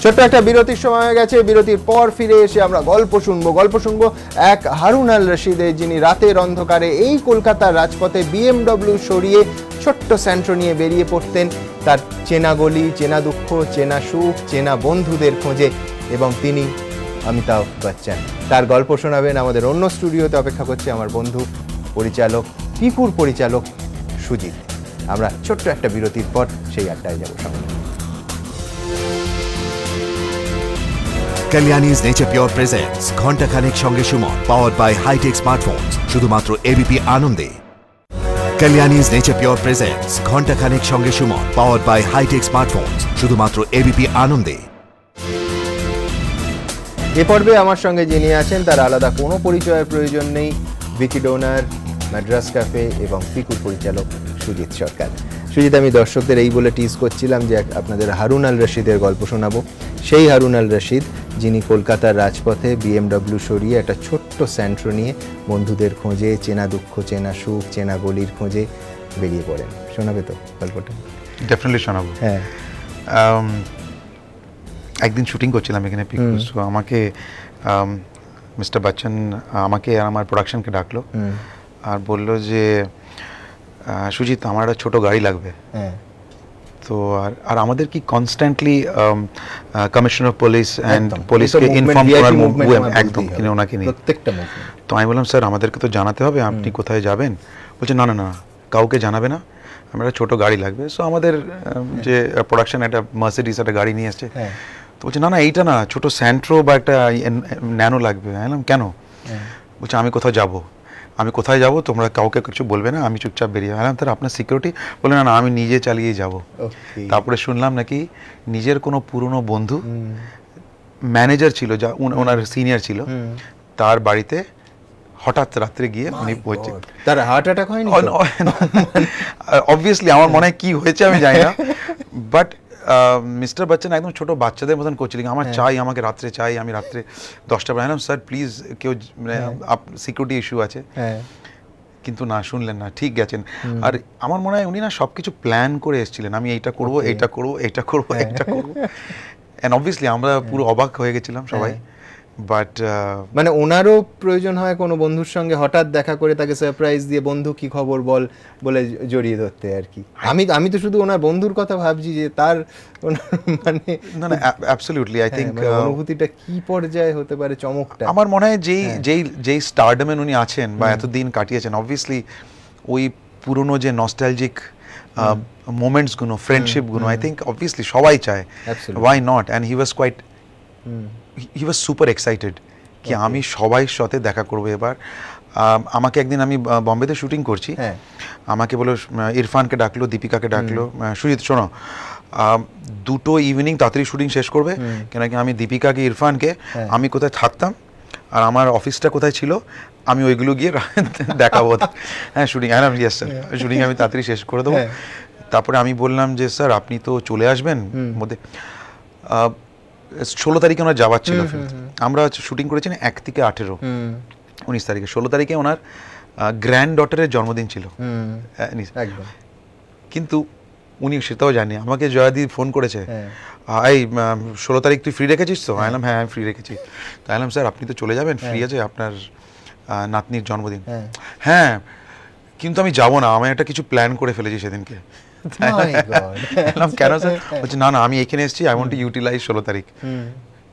ছোট্ট একটা বিরতির সময় হয়ে গেছে, বিরতির পর ফিরে এসে আমরা গল্প শুনবো এক হারুন আল রশিদের, যিনি রাতের অন্ধকারে এই কলকাতার রাজপথে বিএমডব্লিউ সরিয়ে ছোট্ট স্যান্ট্রো নিয়ে বেরিয়ে পড়তেন তার চেনা গলি, চেনা দুঃখ, চেনা সুখ, চেনা বন্ধুদের খোঁজে, এবং তিনি অমিতাভ বচ্চন। তার গল্প শোনাবেন আমাদের অন্য স্টুডিওতে অপেক্ষা করছে আমার বন্ধু পরিচালক, পিকুর পরিচালক সুজিত। আমরা ছোট্ট একটা বিরতির পর সেই আড্ডায় যাবো সামনে। Kalyani's Nature Pure presents ঘন্টা খানেক সঙ্গে Suman, powered by high-tech smartphones, শুধুমাত্র এবিপি আনন্দে। Kalyani's Nature Pure presents ঘন্টা খানেক সঙ্গে Suman, powered by high-tech smartphones, শুধুমাত্র এবিপি আনন্দে। এ পর্বে আমার সঙ্গে যিনি আছেন তার আলাদা কোনো পরিচয়ের প্রয়োজন নেই, ভিকি ডোনার, মাদ্রাস ক্যাফে এবং পিকুর পরিচালক সুজিত সরকার। সুজিত, আমি দর্শকদের এই বলে টিজ করছিলাম যে আপনাদের হারুন আল রশিদের গল্প শোনাবো, সেই হারুন আল রশিদ, যিনি কলকাতার রাজপথে BMW সরিয়ে একটা ছোট্ট স্যান্ট্রো নিয়ে বন্ধুদের খোঁজে, চেনা দুঃখ, চেনা সুখ, চেনা গলির খোঁজে বেরিয়ে পড়েন। শোনাবে তো গল্পটা? ডেফিনেটলি শোনাবো। হ্যাঁ, একদিন শুটিং করছিলাম এখানে পিকু, সো আমাকে মিস্টার বচ্চন আমাকে আর আমার প্রোডাকশনকে ডাকলো আর বললো যে সুজিত আমার একটা ছোটো গাড়ি লাগবে। হ্যাঁ, তো আর আমাদের কি কনস্ট্যান্টলি কমিশনার পুলিশ অ্যান্ড পুলিশকে ইনফর্ম করার একদম কিনে ওনাকে নিয়ে প্রত্যেকটা মুভমেন্ট। তো আমি বললাম স্যার আমাদেরকে তো জানাতে হবে আপনি কোথায় যাবেন। বলছে না না না কাউকে জানাবে না, আমার একটা ছোটো গাড়ি লাগবে। সো আমাদের যে প্রোডাকশন একটা মার্সিডিজ একটা গাড়ি নিয়ে আসছে। তো বলছে না না এইটা না, ছোটো স্যান্ট্রো বা একটা ন্যানো লাগবে। আমি বললাম কেন? বলছে আমি কোথায় যাব তোমরা কাউকে কিছু বলবে না, আমি চুপচাপ বেরিয়ে গেলাম। তার আপনার সিকিউরিটি? বলে না না আমি নিজে চালিয়ে যাব। তারপরে শুনলাম নাকি নিজের কোনো পুরনো বন্ধু ম্যানেজার ছিল, যা ওনার সিনিয়র ছিল, তার বাড়িতে হঠাৎ রাত্রে গিয়ে উনি পৌঁছে। তার হার্ট অ্যাটাক হয়নি? অবভিয়াসলি আমার মনে হয় কি হয়েছে আমি জানি না, বাট মিস্টার বচ্চন একদম ছোট বাচ্চাদের মতন করছিলেন, আমার চাই, আমাকে রাত্রে চাই, আমি রাত্রে 10টা বেলা স্যার প্লিজ কেউ মানে সিকিউরিটি ইস্যু আছে। কিন্তু না, শুনলেন না, ঠিক গেছেন। আর আমার মনে হয় উনি না সব কিছু প্ল্যান করে এসেছিলেন, আমি এইটা করবো, এইটা করবো, এইটা করবো, এইটা করবো। অ্যান্ড অবভিয়াসলি আমরা পুরো অবাক হয়ে গেছিলাম সবাই। বাট মানে ওনারও প্রয়োজন হয় কোনো বন্ধুর সঙ্গে হঠাৎ দেখা করে তাকে সারপ্রাইজ দিয়ে বন্ধু কি খবর বল বলে জড়িয়ে ধরতে আর কি। আমি তো শুধু ওনার বন্ধুর কথা ভাবছি যে তার মানে না না অ্যাবসলিউটলি আই থিঙ্ক অনুভূতিটা কি পর্যায়ে হতে পারে, চমকটা। আমার মনে হয় যেই স্টারডমে উনি আছেন বা এতদিন কাটিয়েছেন, অবভিয়াসলি ওই পুরনো যে নস্টালজিক মোমেন্টসগুলো, ফ্রেন্ডশিপগুলো আই থিঙ্ক অবভিয়াসলি সবাই চায়, why not. And he was super excited কি আমি সবাই সাথে দেখা করবো এবার। আমাকে একদিন আমি বম্বেতে শুটিং করছি, আমাকে বলো ইরফানকে ডাকলো, দীপিকাকে ডাকলো, সুজিত শোনো 2টো ইভিনিং তাড়াতাড়ি শুটিং শেষ করবে, কেন কি আমি দীপিকাকে, ইরফানকে আমি কোথায় থাকতাম আর আমার অফিসটা কোথায় ছিল আমি ওইগুলো গিয়ে দেখাবো। হ্যাঁ শুটিং, হ্যাঁ ইয়েস স্যার, শুটিং আমি তাড়াতাড়ি শেষ করে দেবো। তারপরে আমি বললাম যে স্যার আপনি তো চলে আসবেন মধ্যে। 16 তারিখে ওনার যাওয়ার ছিল, আমরা শুটিং করেছি 1 থেকে 18, 19 তারিখে। 16 তারিখে ওনার গ্র্যান্ড ডটারের জন্মদিন ছিল, কিন্তু উনি সেটাও জানে। আমাকে জয়াদি ফোন করেছে, এই 16 তারিখ তুই ফ্রি রেখেছিস তো? আইলাম হ্যাঁ আমি ফ্রি রেখেছি। তো আইলাম স্যার আপনি তো চলে যাবেন, ফ্রি আছে আপনার নাতনির জন্মদিন? হ্যাঁ কিন্তু আমি যাবো না, আমি একটা কিছু প্ল্যান করে ফেলেছি সেদিনকে। কেন স্যার? বলছে না না আমি এখানে এসেছি, আই ওয়ান্ট টু ইউটিলাইজ 16 তারিখ।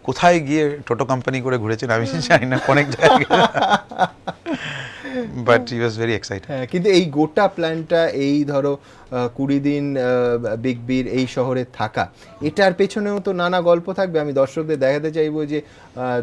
কোথায় গিয়ে টোটো কোম্পানি করে ঘুরেছেন আমি জানি না, অনেক জায়গায়, but he was very excited. কিন্তু এই গোটা প্ল্যানটা, এই ধরো 20 দিন বিগ বির এই শহরে থাকা, এটার পেছনেও তো নানা গল্প থাকবে। আমি দর্শকদের দেখাতে চাইবো যে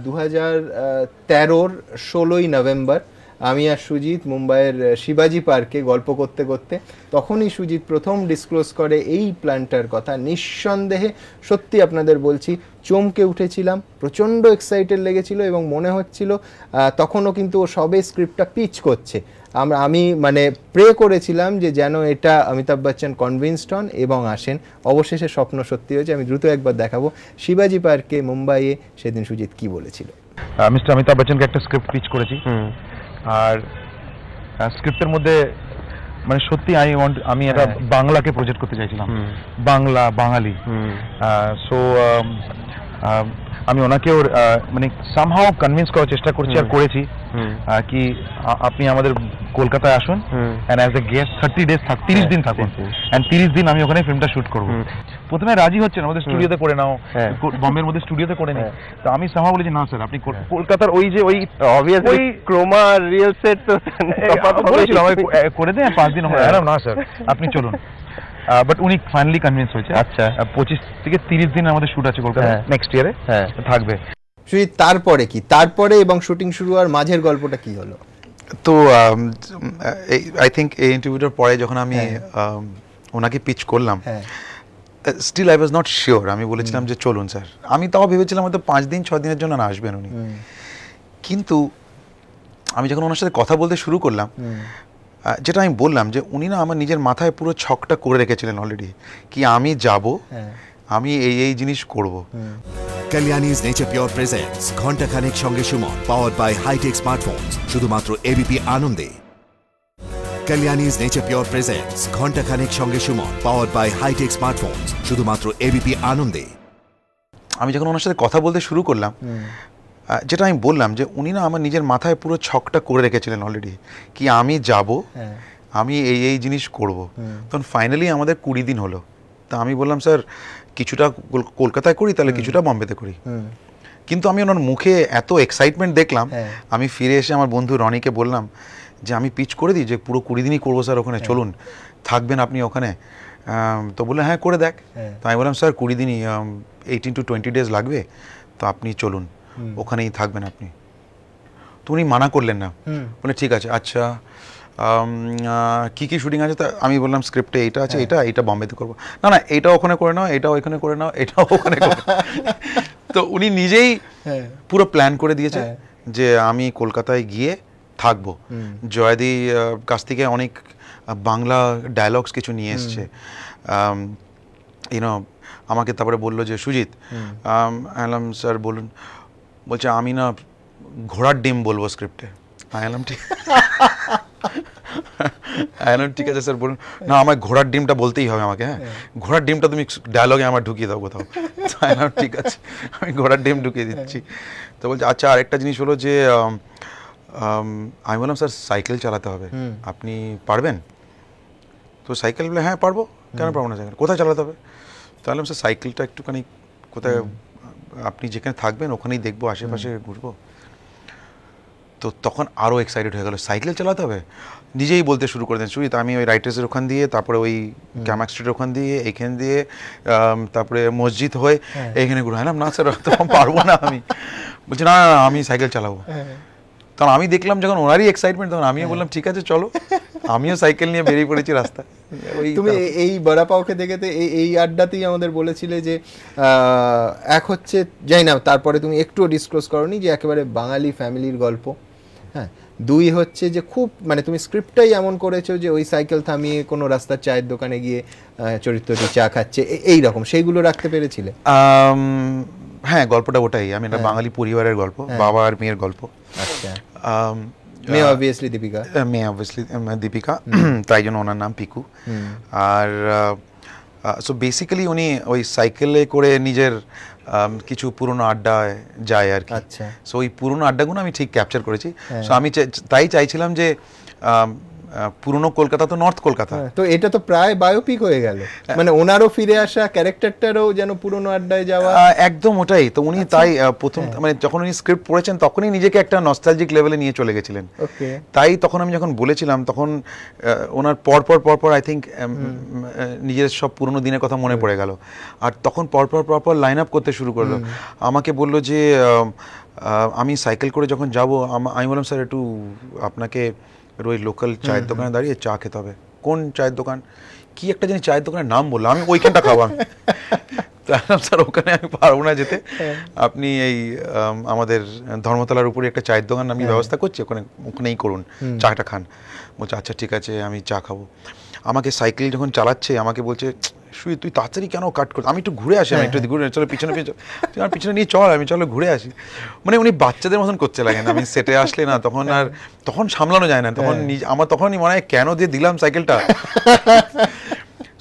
2013-র 16ই নভেম্বর আমি আর সুজিত মুম্বাইয়ের শিবাজি পার্কে গল্প করতে করতে তখনই সুজিত প্রথম ডিসক্লোজ করে এই প্ল্যানটার কথা। নিঃসন্দেহে সত্যি আপনাদের বলছি চমকে উঠেছিলাম, প্রচণ্ড এক্সাইটেড লেগেছিল এবং মনে হচ্ছিল তখনও কিন্তু ও সবে স্ক্রিপ্টটা পিচ করছে। আমি মানে প্রে করেছিলাম যে যেন এটা অমিতাভ বচ্চন কনভিন্সড হন এবং আসেন। অবশেষে স্বপ্ন সত্যি হয়েছে। আমি দ্রুত একবার দেখাবো শিবাজি পার্কে মুম্বাইয়ে সেদিন সুজিত কি বলেছিল। মিস্টার অমিতাভ বচ্চনকে একটা স্ক্রিপ্ট পিচ করেছি, আর স্ক্রিপ্টের মধ্যে মানে সত্যি আমি একটা বাংলাকে প্রজেক্ট করতে চাইছিলাম, বাংলা বাঙালি। সো আমি ওনাকেও মানে সামহাও কনভিন্স করার চেষ্টা করছি আর করেছি কি আপনি আমাদের কলকাতায় আসুন and as a guest 30 days 30 দিন থাকুন, এন্ড 30 দিন আমি ওখানে ফিল্মটা শুট করব। প্রথমে রাজি হচ্ছেন আমাদের স্টুডিওতে করে নাও, বম্বের মধ্যে স্টুডিওতে করে নিই। তো আমি সামহাও বলেছি না স্যার আপনি কলকাতার ওই যে ওই অবভিয়াসলি ক্রোমা রিয়েল সেট তো বলেছিলাম করে দেন 5 দিন হলো না স্যার আপনি চলুন। বাট উনি ফাইনালি কনভিন্স হয়েছে। আচ্ছা 25 থেকে 30 দিন আমাদের শুট আছে কলকাতা নেক্সট ইয়ারে থাকবে। তারপরে কি, তারপরে এবং শুটিং শুরু হওয়ার মাঝের গল্পটা কি হলো? তো আই থিঙ্ক এই ইন্টারভিউটার পরে যখন আমি ওনাকে পিচ করলাম, still I was not sure. আমি বলেছিলাম যে চলুন স্যার, আমি তাও ভেবেছিলাম হয়তো 5 দিন 6 দিনের জন্য না আসবেন উনি। কিন্তু আমি যখন ওনার সাথে কথা বলতে শুরু করলাম, যেটা আমি বললাম যে উনি না আমার নিজের মাথায় পুরো ছকটা করে রেখেছিলেন অলরেডি, কি আমি যাব, আমি এই জিনিস করব। Kalyani's Nature Pure presents ঘন্টা খানেক সঙ্গে Suman, powered by high-tech smartphones, শুধুমাত্র এবিপি আনন্দে। Kalyani's Nature Pure presents ঘন্টা খানেক সঙ্গে Suman, powered by high-tech smartphones, শুধুমাত্র এবিপি আনন্দে। আমি যখন ওনার সাথে কথা বলতে শুরু করলাম, যেটা আমি বললাম যে উনি না আমার নিজের মাথায় পুরো ছকটা করে রেখেছিলেন অলরেডি, কি আমি যাব, আমি এই জিনিস করব। তখন ফাইনালি আমাদের 20 দিন হলো। তা আমি বললাম স্যার কিছুটা কলকাতায় করি, তাহলে কিছুটা বম্বেতে করি। কিন্তু আমি ওনার মুখে এত এক্সাইটমেন্ট দেখলাম, আমি ফিরে এসে আমার বন্ধু রনিকে বললাম যে আমি পিচ করে দিই যে পুরো 20 দিনই করবো স্যার, ওখানে চলুন, থাকবেন আপনি ওখানে। তো বললে হ্যাঁ করে দেখ। তো আমি বললাম স্যার 20 দিনই 18 to 20 days লাগবে, তো আপনি চলুন, ওখানেই থাকবেন আপনি। তো উনি মানা করলেন না, বলে ঠিক আছে। আচ্ছা কি শুটিং আছে? তা আমি বললাম স্ক্রিপ্টে এইটা আছে, এটা বম্বেতে করবো। না এটা ওখানে করে নাও, এটাও এখানে করে নাও, এটাও ওখানে করে। তো উনি নিজেই পুরো প্ল্যান করে দিয়েছে যে আমি কলকাতায় গিয়ে থাকবো। জয়াদি কাছ থেকে অনেক বাংলা ডায়লগস কিছু নিয়ে এসছে। ইউনো আমাকে তারপরে বললো যে সুজিত, আলাম স্যার বলুন, বলছে আমি না ঘোড়ার ডিম বলবো স্ক্রিপ্টে। আলাম ঠিক আছে স্যার বলুন। না আমার ঘোড়ার ডিমটা বলতেই হবে আমাকে, হ্যাঁ ঘোড়ার ডিমটা তুমি ডায়লগে আমার ঢুকিয়ে দাও কোথাও। ঠিক আছে আমি ঘোড়ার ডিম ঢুকিয়ে দিচ্ছি। তো বলছে আচ্ছা আরেকটা জিনিস হলো যে আমি বললাম স্যার সাইকেল চালাতে হবে, আপনি পারবেন? তো সাইকেল বলে হ্যাঁ পারবো, কেন পারবো না, সাইকেল কোথায় চালাতে হবে? তাহলে স্যার সাইকেলটা একটুখানি কোথায় আপনি যেখানে থাকবেন ওখানেই দেখবো, আশেপাশে ঘুরবো। তো তখন আরও এক্সাইটেড হয়ে গেল, সাইকেল চালাতে হবে। নিজেই বলতে শুরু করে দেন সুজিত, আমি ওই রাইটার্সের ওখান দিয়ে, তারপরে ওই ক্যামাক স্ট্রিটের ওখান দিয়ে, এইখান দিয়ে, তারপরে মসজিদ হয়ে এইখানে ঘুরে। না স্যার তখন পারবো না আমি। বলছি না আমি সাইকেল চালাবো। তখন আমি দেখলাম যখন ওনারই এক্সাইটমেন্ট, তখন আমিও বললাম ঠিক আছে চলো। আমিও সাইকেল নিয়ে বেরিয়ে পড়েছি রাস্তায়। তুমি এই বড়া পাওকে দেখে এই আড্ডাতেই আমাদের বলেছিলে যে এক হচ্ছে যাই না, তারপরে তুমি একটুও ডিসক্লোজ করোনি যে একেবারে বাঙালি ফ্যামিলির গল্প, হ্যাঁ। দুই হচ্ছে যে খুব মানে তুমি স্ক্রিপ্টটাই এমন করেছো যে ওই সাইকেল থামিয়ে কোনো রাস্তার চায়ের দোকানে গিয়ে চরিত্রটি চা খাচ্ছে, এই রকম সেইগুলো রাখতে পেরেছিলে? হ্যাঁ গল্পটা ওটাই, আমি একটা বাঙালি পরিবারের গল্প, বাবা আর মেয়ের গল্প। আচ্ছা মেয়ে অবভিয়াসলি দীপিকা, দীপিকা, তাই জন্য ওনার নাম পিকু। আর সো বেসিক্যালি উনি ওই সাইকেলে করে নিজের কিছু পুরনো আড্ডায় যায় আর কি। আচ্ছা সো ওই পুরনো আড্ডাগুলো আমি ঠিক ক্যাপচার করেছি। সো আমি তাই চাইছিলাম যে পুরনো কলকাতা তো নর্থ কলকাতা, তো এটা তো প্রায় বায়োপিক হয়ে গেল, মানে ওনারও ফিরে আসা, ক্যারেক্টারটারও যেন পুরনো আড্ডায় যাওয়া, একদম ওটাই। তো উনি তাই প্রথম মানে যখন উনি স্ক্রিপ্ট পড়েছেন তখনই নিজেকে একটা নস্টালজিক লেভেলে নিয়ে চলে গেছিলেন। তাই তখন আমি যখন বলেছিলাম তখন ওনার পরপর আই থিঙ্ক নিজের সব পুরনো দিনের কথা মনে পড়ে গেল। আর তখন পরপর লাইন আপ করতে শুরু করলো। আমাকে বললো যে আমি সাইকেল করে যখন যাব, আমি বললাম স্যার একটু আপনাকে ওই লোকাল চায়ের দোকানে দাঁড়িয়ে চা খেতে হবে। কোন চায়ের দোকান, কি একটা জিনিস চায়ের দোকানের নাম বললাম, আমি ওইখানটা খাবো। আমি স্যার ওখানে আমি পারবো না যেতে, আপনি এই আমাদের ধর্মতলার উপরে একটা চায়ের দোকান আমি ব্যবস্থা করছি, ওখানেই করুন, চাটা খান। বলছে আচ্ছা ঠিক আছে আমি চা খাবো। আমাকে সাইকেল যখন চালাচ্ছে আমাকে বলছে শুই তুই তাড়াতাড়ি কেন কাট কর, আমি একটু ঘুরে আসি, আমি একটু ঘুরে চলো পিছনে তুই আমার পিছনে নিয়ে চল, আমি চলো ঘুরে আসি। মানে উনি বাচ্চাদের মতন করতে লাগেন। আমি সেটে আসলে না তখন সামলানো যায় না, তখন আমার তখনই মনে হয় কেন দিয়ে দিলাম সাইকেলটা।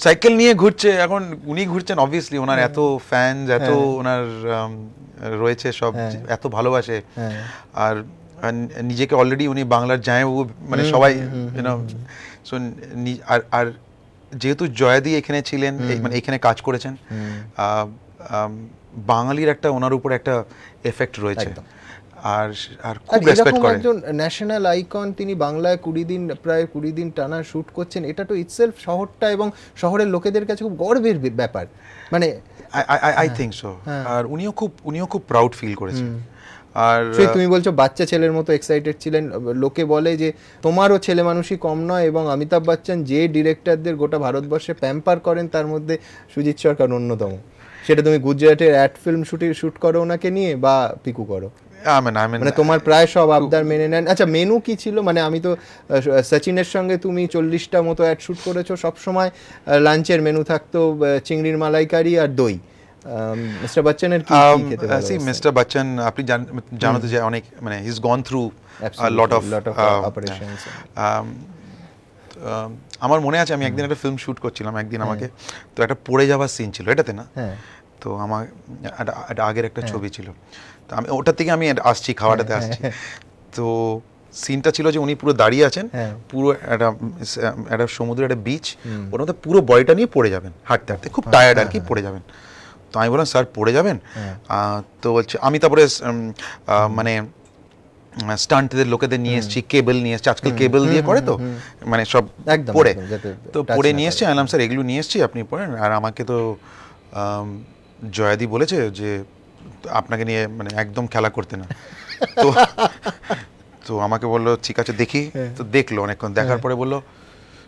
সাইকেল নিয়ে ঘুরছে, এখন উনি ঘুরছেন অবভিয়াসলি, ওনার এত ফ্যানস, এত ওনার রয়েছে, সব এত ভালোবাসে। আর নিজেকে অলরেডি উনি বাংলার জামাইবাবু মানে সবাই আর যেহেতু জয়াদি এখানে ছিলেন, মানে এখানে কাজ করেছেন, বাঙালির একটা ওনার উপর একটা এফেক্ট রয়েছে। আর খুব রেসপেক্ট করেন। একজন ন্যাশনাল আইকন, তিনি বাংলায় প্রায় 20 দিন টানা শুট করছেন, এটা তো ইটসেলফ শহরটা এবং শহরের লোকেদের কাছে খুব গর্বের ব্যাপার। মানে আই থিঙ্ক সো। আর উনিও খুব প্রাউড ফিল করেছেন। আর তুমি বলছো বাচ্চা ছেলের মতো এক্সাইটেড ছিলেন। লোকে বলে যে তোমারও ছেলে মানুষই কম নয়, এবং অমিতাভ বচ্চন যে ডিরেক্টরদের গোটা ভারতবর্ষে প্যাম্পার করেন তার মধ্যে সুজিত সরকার অন্যতম। সেটা তুমি গুজরাটের অ্যাড ফিল্ম শুট করো ওনাকে নিয়ে, বা পিকু করো, মানে তোমার প্রায় সব আবদার মেনে নেন। আচ্ছা মেনু কি ছিল? মানে আমি তো সচিনের সঙ্গে তুমি 40টা মতো অ্যাড শুট করেছো, সবসময় লাঞ্চের মেনু থাকতো চিংড়ির মালাইকারি আর দই, মিস্টার বচ্চনের কি খেতে ভালো সি মিস্টার বচ্চন আপনি জানো তো যে অনেক মানে he is gone through lot of operations. আমার মনে আছে আমি একদিন একটা ফিল্ম শুট করছিলাম, একদিন আমাকে তো একটা পড়ে যাওয়ার সিন ছিল এটাতে না, তো আমার একটা আগের একটা ছবি ছিল, তো আমি ওটার থেকে আমি আসছি খাওয়াটাতে আসছি, তো সিনটা ছিল যে উনি পুরো দাঁড়িয়ে আছেন, পুরো একটা সমুদ্রের একটা বিচ, ওর মধ্যে পুরো বডিটা নিয়ে পড়ে যাবেন হাঁটতে হাঁটতে, খুব টায়ার্ড আর কি, পড়ে যাবেন। তো আমি বললাম স্যার পড়ে যাবেন, তো বলছে আমি তারপরে মানে স্টান্টদের লোকেদের নিয়ে এসেছি, কেবল নিয়ে এসেছি, আজকাল কেবল দিয়ে করে তো মানে সব পড়ে, তো পড়ে নিয়ে এসেছি। আনলাম স্যার এগুলো নিয়ে এসেছি আপনি পড়েন। আর আমাকে তো জয়াদি বলেছে যে আপনাকে নিয়ে মানে একদম খেলা করতে না, তো তো আমাকে বললো ঠিক আছে দেখি, তো দেখলো অনেকক্ষণ, দেখার পরে বললো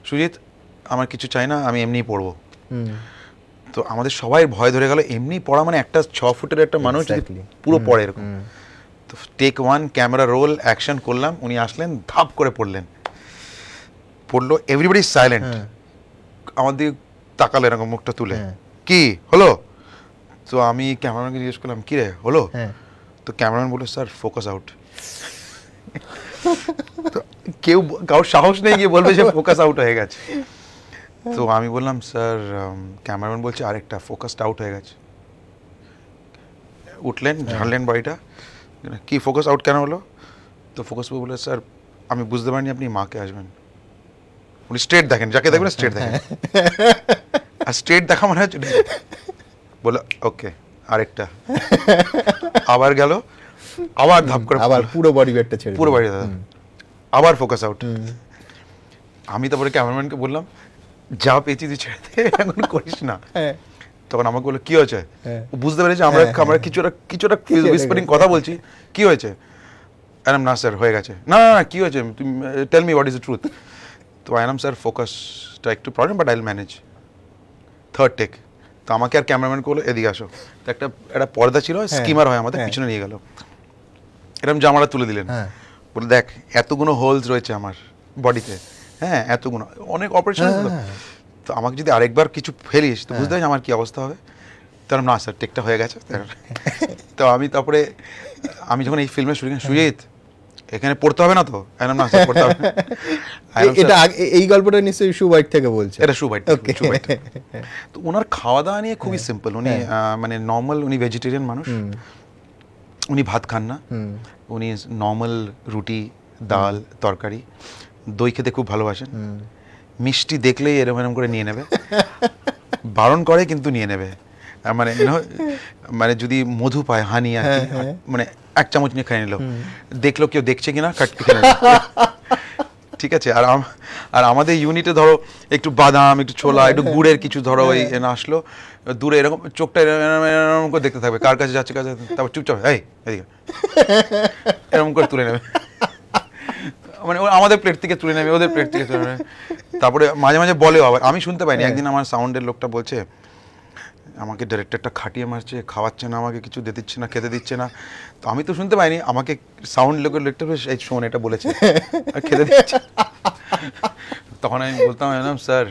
সুজিত আমার কিছু চাই না, আমি এমনিই পড়বো। তো আমাদের সবাই ভয় ধরে গেল, এমনি পড়া মানে একটা 6 ফুটের একটা মানুষ পুরো পড়ে এরকম। তো টেক 1 ক্যামেরা রোল অ্যাকশন করলাম, উনি আসলেন ধাপ করে পড়লেন, পড়লো, এভরিবডি সাইলেন্ট, আমার দিকে তাকালো এরকম মুখটা তুলে, কি হলো? তো আমি ক্যামেরাম্যানকে জিজ্ঞেস করলাম কি রে হলো? তো ক্যামেরাম্যান বললো স্যার ফোকাস আউট। তো কেউ কারোর সাহস নেই গিয়ে বলবে যে ফোকাস আউট হয়ে গেছে। তো আমি বললাম স্যার, ক্যামেরাম্যান বলছে আরেকটা ফোকাসড আউট হয়ে গেছে। উঠলেন, ঝাড়লেন বাড়িটা, কি ফোকাস আউট কেন হলো? তো ফোকাস বলে স্যার আমি বুঝতে পারিনি আপনি মাকে আসবেন। উনি স্ট্রেট দেখেন, যাকে দেখবেন স্ট্রেট দেখেন, আর স্ট্রেট দেখা মানে হচ্ছে বলে ওকে আরেকটা, আবার গেল, আবার ধাপ করে আবার পুরো বডি ওয়েটটা ছেড়ে পুরো বডি, আবার ফোকাস আউট। আমি তারপরে ক্যামেরাম্যানকে বললাম যা পেয়েছি তুই ছেড়ে দে, এখন করিস না। তখন আমাকে বললো কি হয়েছে, বুঝতে পেরেছি আমরা কিছুটা হুইসপারিং কথা বলছি, কি হয়েছে? আই না স্যার হয়ে গেছে, না না কি হয়েছে তুমি tell me what is the truth. তো আই এম স্যার ফোকাসটা একটু problem but I will manage. Third take, তো আমাকে আর ক্যামেরাম্যান করলো এদিকে আসো, তো একটা পর্দা ছিল, স্কিমার হয় আমাদের, পিছনে নিয়ে গেল, এরকম জামাটা তুলে দিলেন, বলে দেখ এতগুলো হোলস রয়েছে আমার বডিতে, হ্যাঁ এতগুলো, অনেক অপারেশন, তো আমাকে যদি আরেকবার কিছু ফেলিস তো বুঝতে পারছি আমার কি অবস্থা হবে। তার না স্যার টেকটা হয়ে গেছে। তো আমি তারপরে আমি যখন এই ফিল্মের শুটিং, সুজিত এখানে পড়তে হবে না তো? না স্যার পড়তে হবে। এটা এই গল্পটা নিশ্চয়ই সুবাইট থেকে বলছে? এটা সুবাইট। তো ওনার খাওয়া দাওয়া নিয়ে খুবই সিম্পল, উনি মানে নর্মাল, উনি ভেজিটেরিয়ান মানুষ, উনি ভাত খান না, উনি নর্মাল রুটি, ডাল, তরকারি, দই খেতে খুব ভালোবাসেন, মিষ্টি দেখলেই এরম এরম করে নিয়ে নেবে, বারণ করে কিন্তু নিয়ে নেবে, মানে মানে যদি মধু পায়, হানি আর কি, মানে 1 চামচ নিয়ে খেয়ে নিল, দেখলো কেউ দেখছে কিনা কাটকে খেয়ে নিল, ঠিক আছে। আর আমাদের ইউনিটে ধরো একটু বাদাম, একটু ছোলা, একটু গুড়ের কিছু ধরো ওই আসলো, দূরে এরকম চোখটা এরকম করে দেখতে থাকবে, কার কাছে যাচ্ছে কাছে, তারপর চুপচাপ এই এদিকে এরকম করে তুলে নেবে, মানে আমাদের প্লেট থেকে তুলে নেবে, ওদের প্লেট থেকে তুলে নেবে। তারপরে মাঝে মাঝে বলেও, আবার আমি শুনতে পাইনি, একদিন আমার সাউন্ডের লোকটা বলছে আমাকে ডাইরেক্টরটা খাটিয়ে মারছে, খাওয়াচ্ছে না আমাকে, কিছু দিচ্ছে না, খেতে দিচ্ছে না। তো আমি তো শুনতে পাইনি, আমাকে সাউন্ড লোকের লোকটা এই শোন এটা বলেছে, আর খেতে দিচ্ছে। তখন আমি বলতাম স্যার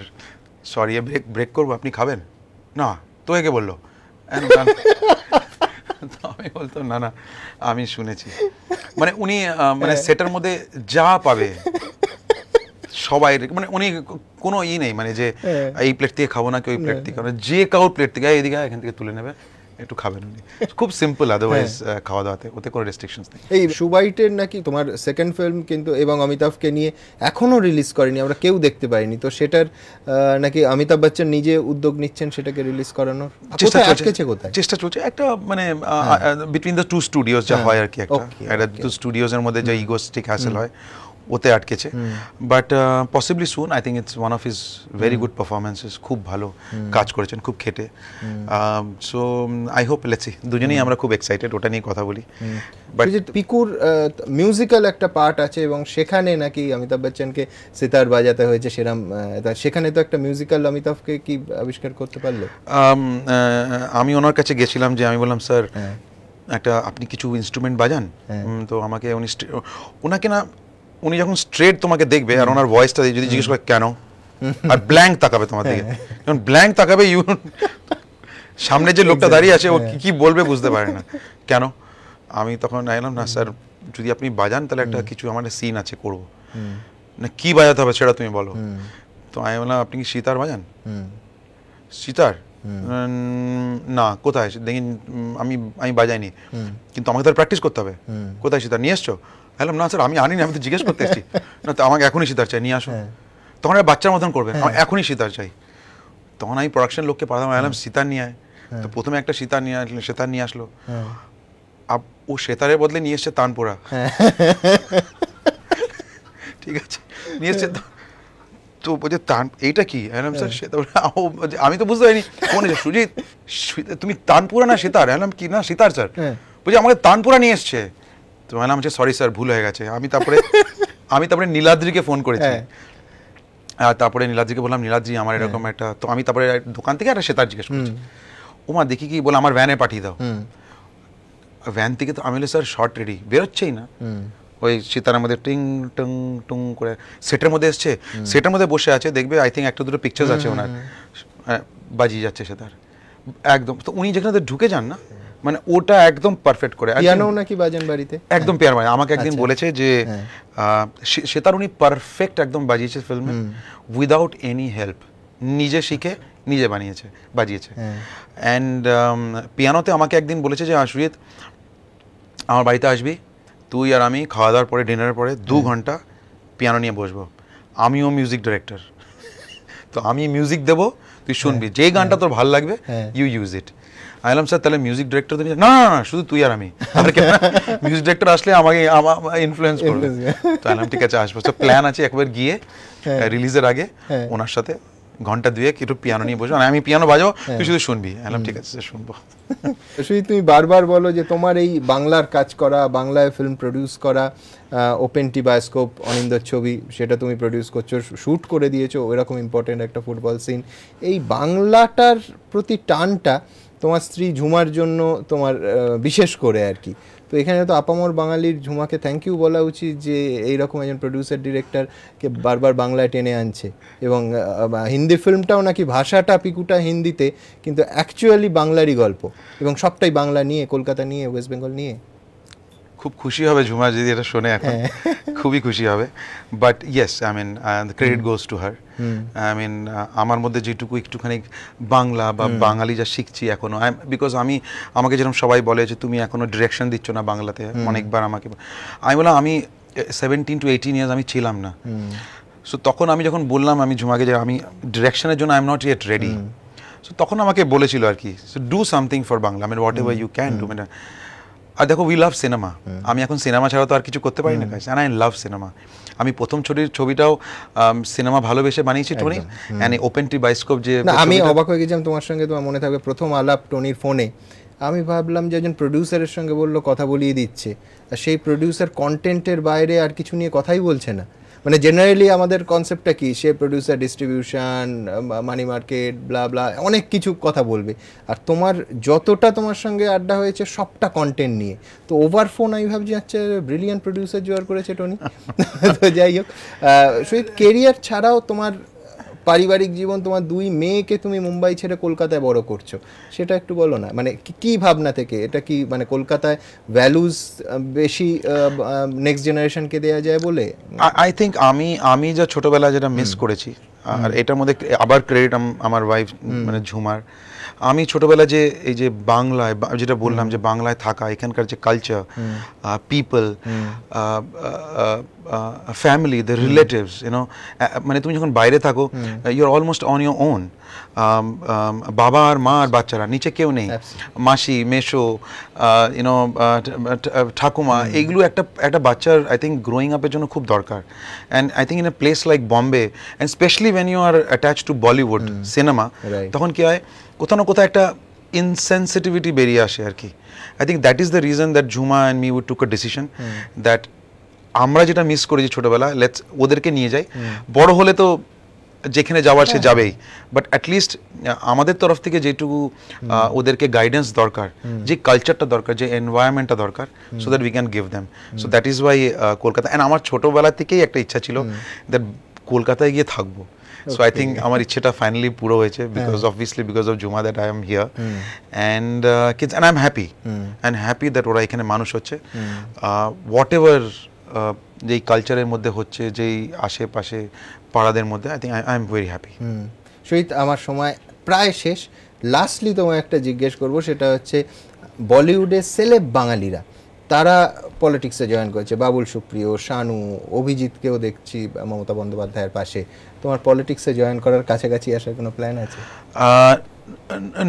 সরি ব্রেক করবো, আপনি খাবেন না? তো একে বললো, আমি বলতাম না না আমি শুনেছি, মানে উনি মানে সেটার মধ্যে যা পাবে সবাই, মানে উনি কোনো নেই মানে যে এই প্লেট থেকে খাবো না, কেউ প্লেট থেকে, যে কারোর প্লেট থেকে এদিকে এখান থেকে তুলে নেবে, একটু খাবেন উনি, খুব সিম্পল, আদারওয়াইজ খাওয়া দাওয়াতে ওতে কোনো রেস্ট্রিকশনস নেই। এই সুবাইটের নাকি তোমার সেকেন্ড ফিল্ম কিন্তু এবং অমিতাভকে নিয়ে এখনো রিলিজ করেনি, আমরা কেউ দেখতে পাইনি, তো সেটার নাকি অমিতাভ বচ্চন নিজে উদ্যোগ নিচ্ছেন সেটাকে রিলিজ করানোর, চেষ্টা চলছে একটা, মানে বিটুইন দ্য 2 স্টুডিওস যা হয় আর কি, একটা 2 স্টুডিওসের মধ্যে যে ইগোস্টিক হ্যাসেল হয় ওতে আটকেছে, but possibly soon, I think it's one of his very good performances, খুব ভালো কাজ করেছেন, খুব খেটে, so I hope let's see, দুজনেই আমরা খুব এক্সাইটেড ওটা নিয়ে কথা বলি। বাট পিকুর মিউজিক্যাল একটা পার্ট আছে এবং সেখানে নাকি অমিতাভ বচ্চনকে সিতার বাজাতে হয়েছে, সেরকম সেখানে তো একটা মিউজিক্যাল অমিতাভকে কি আবিষ্কার করতে পারলো? আমি ওনার কাছে গেছিলাম, যে আমি বললাম স্যার একটা আপনি কিছু ইনস্ট্রুমেন্ট বাজান, তো আমাকে ওনাকে না, উনি যখন স্ট্রেট তোমাকে দেখবে আর ওনার ভয়েসটা যদি জিজ্ঞেস করে কেন, আর ব্ল্যাঙ্ক তাকাবে তোমার দিকে, যখন ব্ল্যাঙ্ক তাকাবে সামনে যে লোকটা দাঁড়িয়ে আছে ও কি বলবে বুঝতে পারে না। কেন? আমি তখন এলাম, না স্যার যদি আপনি বাজান তাহলে একটা কিছু আমার সিন আছে করব। না কি বাজাতে হবে সেটা তুমি বলো। তো আমি বললাম আপনি কি সিতার বাজান? সিতার? না, কোথায় দেখি, আমি বাজাইনি, কিন্তু আমাকে তার প্র্যাকটিস করতে হবে। কোথায় সিতার নিয়ে এসছো? বললাম না স্যার আমি আনিনি, আমি তো জিজ্ঞেস করতে এসেছি। না তো আমাকে এখনই সিতার চাই, নিয়ে আসো। তখন বাচ্চার মতন করবে, আমার এখনই সিতার চাই। তখন আমি প্রোডাকশন লোককে পাঠালাম, এলাম সিতার নিয়ে আয়। তো প্রথমে একটা সিতার নিয়ে আসলো, ও সেতারের বদলে নিয়ে এসছে তানপুরা। ঠিক আছে, নিয়ে এসছে। তো বলছে এইটা কি? স্যার সেতার। আমি তো বুঝতে পারিনি কোন সুজিত তুমি তানপুরা না সেতার? এলাম কি না সিতার স্যার। বলছে আমাকে তানপুরা নিয়ে এসছে। তো বললাম সরি স্যার ভুল হয়ে গেছে। আমি তারপরে নীলাদ্রিকে ফোন করেছি, আর তারপরে নীলাদ্রিকে বললাম নীলাদ্রি আমার এরকম একটা, তো আমি তারপরে দোকান থেকে একটা সেতার জিজ্ঞেস করছি। ওমা দেখি কি বলে আমার ভ্যানে পাঠিয়ে দাও। ভ্যান থেকে তো আমি স্যার শর্ট রেডি, বেরোচ্ছেই না। ওই সীতারার মধ্যে টিং টং টং করে সেটের মধ্যে এসছে, সেটের মধ্যে বসে আছে, দেখবে আই থিঙ্ক একটা দুটো পিকচার্স আছে ওনার, বাজিয়ে যাচ্ছে সেতার একদম। তো উনি যেখানে ঢুকে যান না, মানে ওটা একদম পারফেক্ট করে। পিয়ানো নাকি বাজান বাড়িতে? একদম পিয়ানো। আমাকে একদিন বলেছে যে সেতার উনি পারফেক্ট একদম বাজিয়েছে ফিল্মে, উইদাউট এনি হেল্প, নিজে শিখে নিজে বাজিয়েছে। অ্যান্ড পিয়ানোতে আমাকে একদিন বলেছে যে সুজিত আমার বাড়িতে আসবি, তুই আর আমি খাওয়া দাওয়ার পরে, ডিনারের পরে 2 ঘন্টা পিয়ানো নিয়ে বসবো, আমিও মিউজিক ডিরেক্টর, তো আমি মিউজিক দেবো, তুই শুনবি, যেই গানটা তোর ভালো লাগবে ইউ ইউজ ইট। আমি বললাম স্যার তাহলে মিউজিক ডিরেক্টর তো না, শুধু তুই আর আমি, মিউজিক ডিরেক্টর আসলে আমাকে ইনফ্লুয়েন্স করবে। তো আমি ঠিক আছে আসবো। তো প্ল্যান আছে একবার গিয়ে রিলিজের আগে ওনার সাথে ঘন্টা 2 একটু পিয়ানো নিয়ে বসবো, আমি পিয়ানো বাজাবো, তুই শুধু শুনবি। আমি ঠিক আছে শুনবো। তুমি বারবার বলো যে তোমার এই বাংলার কাজ করা, বাংলায় ফিল্ম প্রডিউস করা, ওপেন টি বায়োস্কোপ অনিন্দর ছবি, সেটা তুমি প্রডিউস করছো, শ্যুট করে দিয়েছো, এরকম ইম্পর্টেন্ট একটা ফুটবল সিন, এই বাংলাটার প্রতি টানটা তোমার স্ত্রী ঝুমার জন্য তোমার বিশেষ করে আর কি। তো এখানে তো আপামর বাঙালির ঝুমাকে থ্যাংক ইউ বলা উচিত যে এইরকম একজন প্রডিউসার ডিরেক্টরকে বারবার বাংলায় টেনে আনছে। এবং হিন্দি ফিল্মটাও নাকি ভাষাটা পিকুটা হিন্দিতে, কিন্তু অ্যাকচুয়ালি বাংলারই গল্প, এবং সবটাই বাংলা নিয়ে, কলকাতা নিয়ে, ওয়েস্ট বেঙ্গল নিয়ে। খুব খুশি হবে ঝুমা যদি এটা শোনে এখন, খুবই খুশি হবে। But yes, I mean the credit goes to her. I mean আমার মধ্যে যেটুকু একটুখানি বাংলা বা বাঙালি যা শিখছি এখনো, বিকজ আমাকে যেরকম সবাই বলে যে তুমি এখনো ডিরেকশন দিচ্ছ না বাংলাতে, অনেকবার আমাকে আমি বললাম আমি 17 to 18 ইয়ার্স আমি ছিলাম না। সো তখন আমি যখন বললাম আমি ঝুমাকে যে আমি ডিরেকশনের জন্য I am not yet ready, so তখন আমাকে বলেছিল আর কি, so do something for Bangla, I mean whatever you can do. আর দেখো উই লাভ সিনেমা, আমি এখন সিনেমা ছাড়া তো আর কিছু করতে পারি না কাজ, অ্যান্ড আই লাভ সিনেমা। আমি প্রথম ছবিটাও সিনেমা ভালোবেসে বানিয়েছি Tony, and open T bioscope যে আমি অবাক হয়ে গেছিলাম তোমার সঙ্গে, তোমার মনে থাকবে প্রথম আলাপ টনির ফোনে, আমি ভাবলাম যে একজন প্রডিউসারের সঙ্গে বললো কথা বলিয়ে দিচ্ছে, আর সেই প্রডিউসার কন্টেন্টের বাইরে আর কিছু নিয়ে কথাই বলছে না। মানে জেনারেলি আমাদের কনসেপ্টটা কি, সে প্রডিউসার, ডিস্ট্রিবিউশন, মানি মার্কেট, ব্লা ব্লা, অনেক কিছু কথা বলবে, আর তোমার যতটা তোমার সঙ্গে আড্ডা হয়েছে সবটা কন্টেন্ট নিয়ে। তো ওভার ফোন আমি ভাবছি আচ্ছা ব্রিলিয়ান্ট প্রডিউসার জোয়ার করেছে টনি। তো যাই হোক, শহীদ কেরিয়ার ছাড়াও তোমার পারিবারিক জীবন, তোমার 2 মেয়েকে তুমি মুম্বাই ছেড়ে কলকাতায় বড় করছো, সেটা একটু বলো না, মানে কি ভাবনা থেকে এটা, কি মানে কলকাতায় ভ্যালুজ বেশি নেক্সট জেনারেশনকে দেওয়া যায় বলে? আই থিঙ্ক আমি যা ছোটবেলায় যেটা মিস করেছি, আর এটার মধ্যে আবার ক্রেডিট আমার ওয়াইফ মানে ঝুমার। আমি ছোটবেলা যে এই যে বাংলায় যেটা বললাম যে বাংলায় থাকা, এখানকার যে culture, people, family, the relatives, you know, মানে তুমি যখন বাইরে থাকো you are almost on your own. বাবা আর মা আর বাচ্চারা, নিচে কেউ নেই, মাসি, মেশো, ইউনো, ঠাকুমা, এইগুলো একটা বাচ্চার আই থিঙ্ক গ্রোয়িং আপের জন্য খুব দরকার। And I think in a place like Bombay, and specially when you are attach to Bollywood cinema, তখন কি হয় কোথাও না কোথাও একটা ইনসেন্সিটিভিটি বেরিয়ে আসে আর কি। I think that is the reason that Jhuma and me would took a decision that আমরা যেটা মিস করেছি ছোটবেলা, লেটস ওদেরকে নিয়ে যাই। বড় হলে তো যেখানে যাওয়ার সে যাবেই, বাট অ্যাটলিস্ট আমাদের তরফ থেকে যেটুকু ওদেরকে গাইডেন্স দরকার, যে কালচারটা দরকার, যে এনভায়রনমেন্টটা দরকার, so that we can give them. So that is Y Kolkata. And আমার ছোটোবেলা থেকেই একটা ইচ্ছা ছিল দ্যাট কলকাতায় গিয়ে থাকবো, সো আই থিঙ্ক আমার ইচ্ছেটা ফাইনালি পুরো হয়েছে because obviously because of Jhuma that I am here and kids and I am happy and happy that ওরা এখানে মানুষ হচ্ছে হোয়াট এভার যেই কালচারের মধ্যে হচ্ছে যেই আশেপাশে পাড়াদের মধ্যে I think I am very happy. Shahid, আমার সময় প্রায় শেষ। লাস্টলি তোমায় একটা জিজ্ঞেস করব, সেটা হচ্ছে বলিউডের সেলেব বাঙালিরা তারা পলিটিক্সে জয়েন করেছে, বাবুল সুপ্রিয়, শানু, অভিজিৎকেও দেখছি মমতা বন্দ্যোপাধ্যায়ের পাশে। তোমার পলিটিক্সে জয়েন করার কাছাকাছি আসার কোনো প্ল্যান আছে?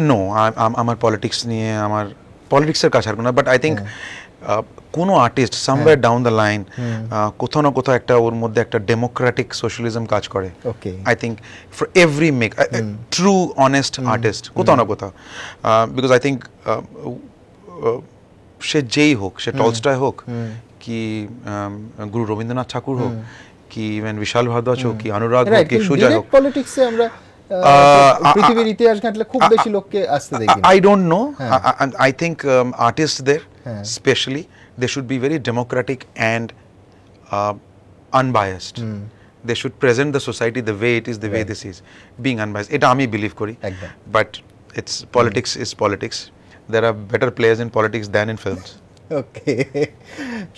নো, আমার পলিটিক্স নিয়ে আমার পলিটিক্সের কাছে আর কোনো, বাট আই থিঙ্ক কোনো artist somewhere down the line কোথাও না কোথাও একটা ওর মধ্যে একটা ডেমোক্রেটিক সোশ্যালিজম কাজ করে। I think for every make true honest artist কোথাও না কোথাও, বিকজ আই থিঙ্ক সে যেই হোক, সে টলস্টয় হোক কি গুরু রবীন্দ্রনাথ ঠাকুর হোক কি ইভেন বিশাল ভারদ্বাজ হোক কি অনুরাগ হোক কি সুজয় হোক, পলিটিক্সে আমরা পৃথিবীর ইতিহাস ঘাটলে খুব বেশি লোককে আসতে দেখি। I don't know. I think artists there, especially, they should be very democratic and unbiased. They should present the society the way it is, the way this is, being unbiased. Eta ami believe kori. But it's politics is politics. There are better players in politics than in films. Okay.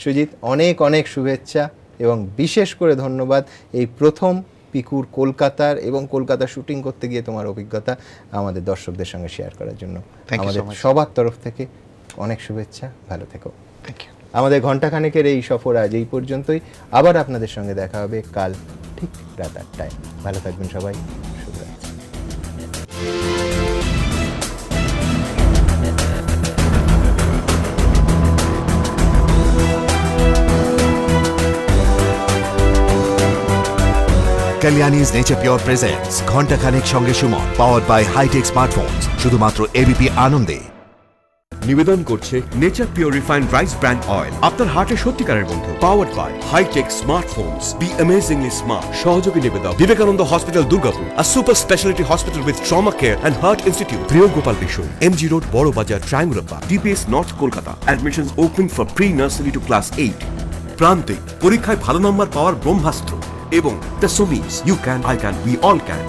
Sujit, অনেক অনেক শুভেচ্ছা এবং বিশেষ করে ধন্যবাদ এই প্রথম পিকুর কলকাতার এবং কলকাতা শুটিং করতে গিয়ে তোমার অভিজ্ঞতা আমাদের দর্শকদের সঙ্গে শেয়ার করার জন্য। আমাদের সবার তরফ থেকে অনেক শুভেচ্ছা, ভালো থেকো। আমাদের ঘণ্টাখানেকের এই সফর আজ এই পর্যন্তই। আবার আপনাদের সঙ্গে দেখা হবে কাল ঠিক রাত ৮টায়। ভালো থাকবেন সবাই, শুভরাত্রি। Kalyani's Nature Pure presents Ghonta Khanek Shonge Shumon, powered by High-Tech Smartphones, শুধুমাত্র ABP আনন্দে। নিবেদন করছে nature pure refined rice bran oil, আপনার হার্টের সত্যিকারের বন্ধু। Powered by hi tech smartphones, be amazingly smart. সহযোগী নিবেদক Vivekananda hospital Durgapur, a super speciality hospital with trauma care and heart institute, Priya Gopal Bishu, MG road, Bara Bazar, triangular, DPS north Kolkata. Admissions opening for pre nursery to class 8। প্রান্তিক পরীক্ষায় ভালো নম্বর পাওয়ার ব্রহ্মাস্ত্র এবং দ্য সোমিস, you can, I can, we all can.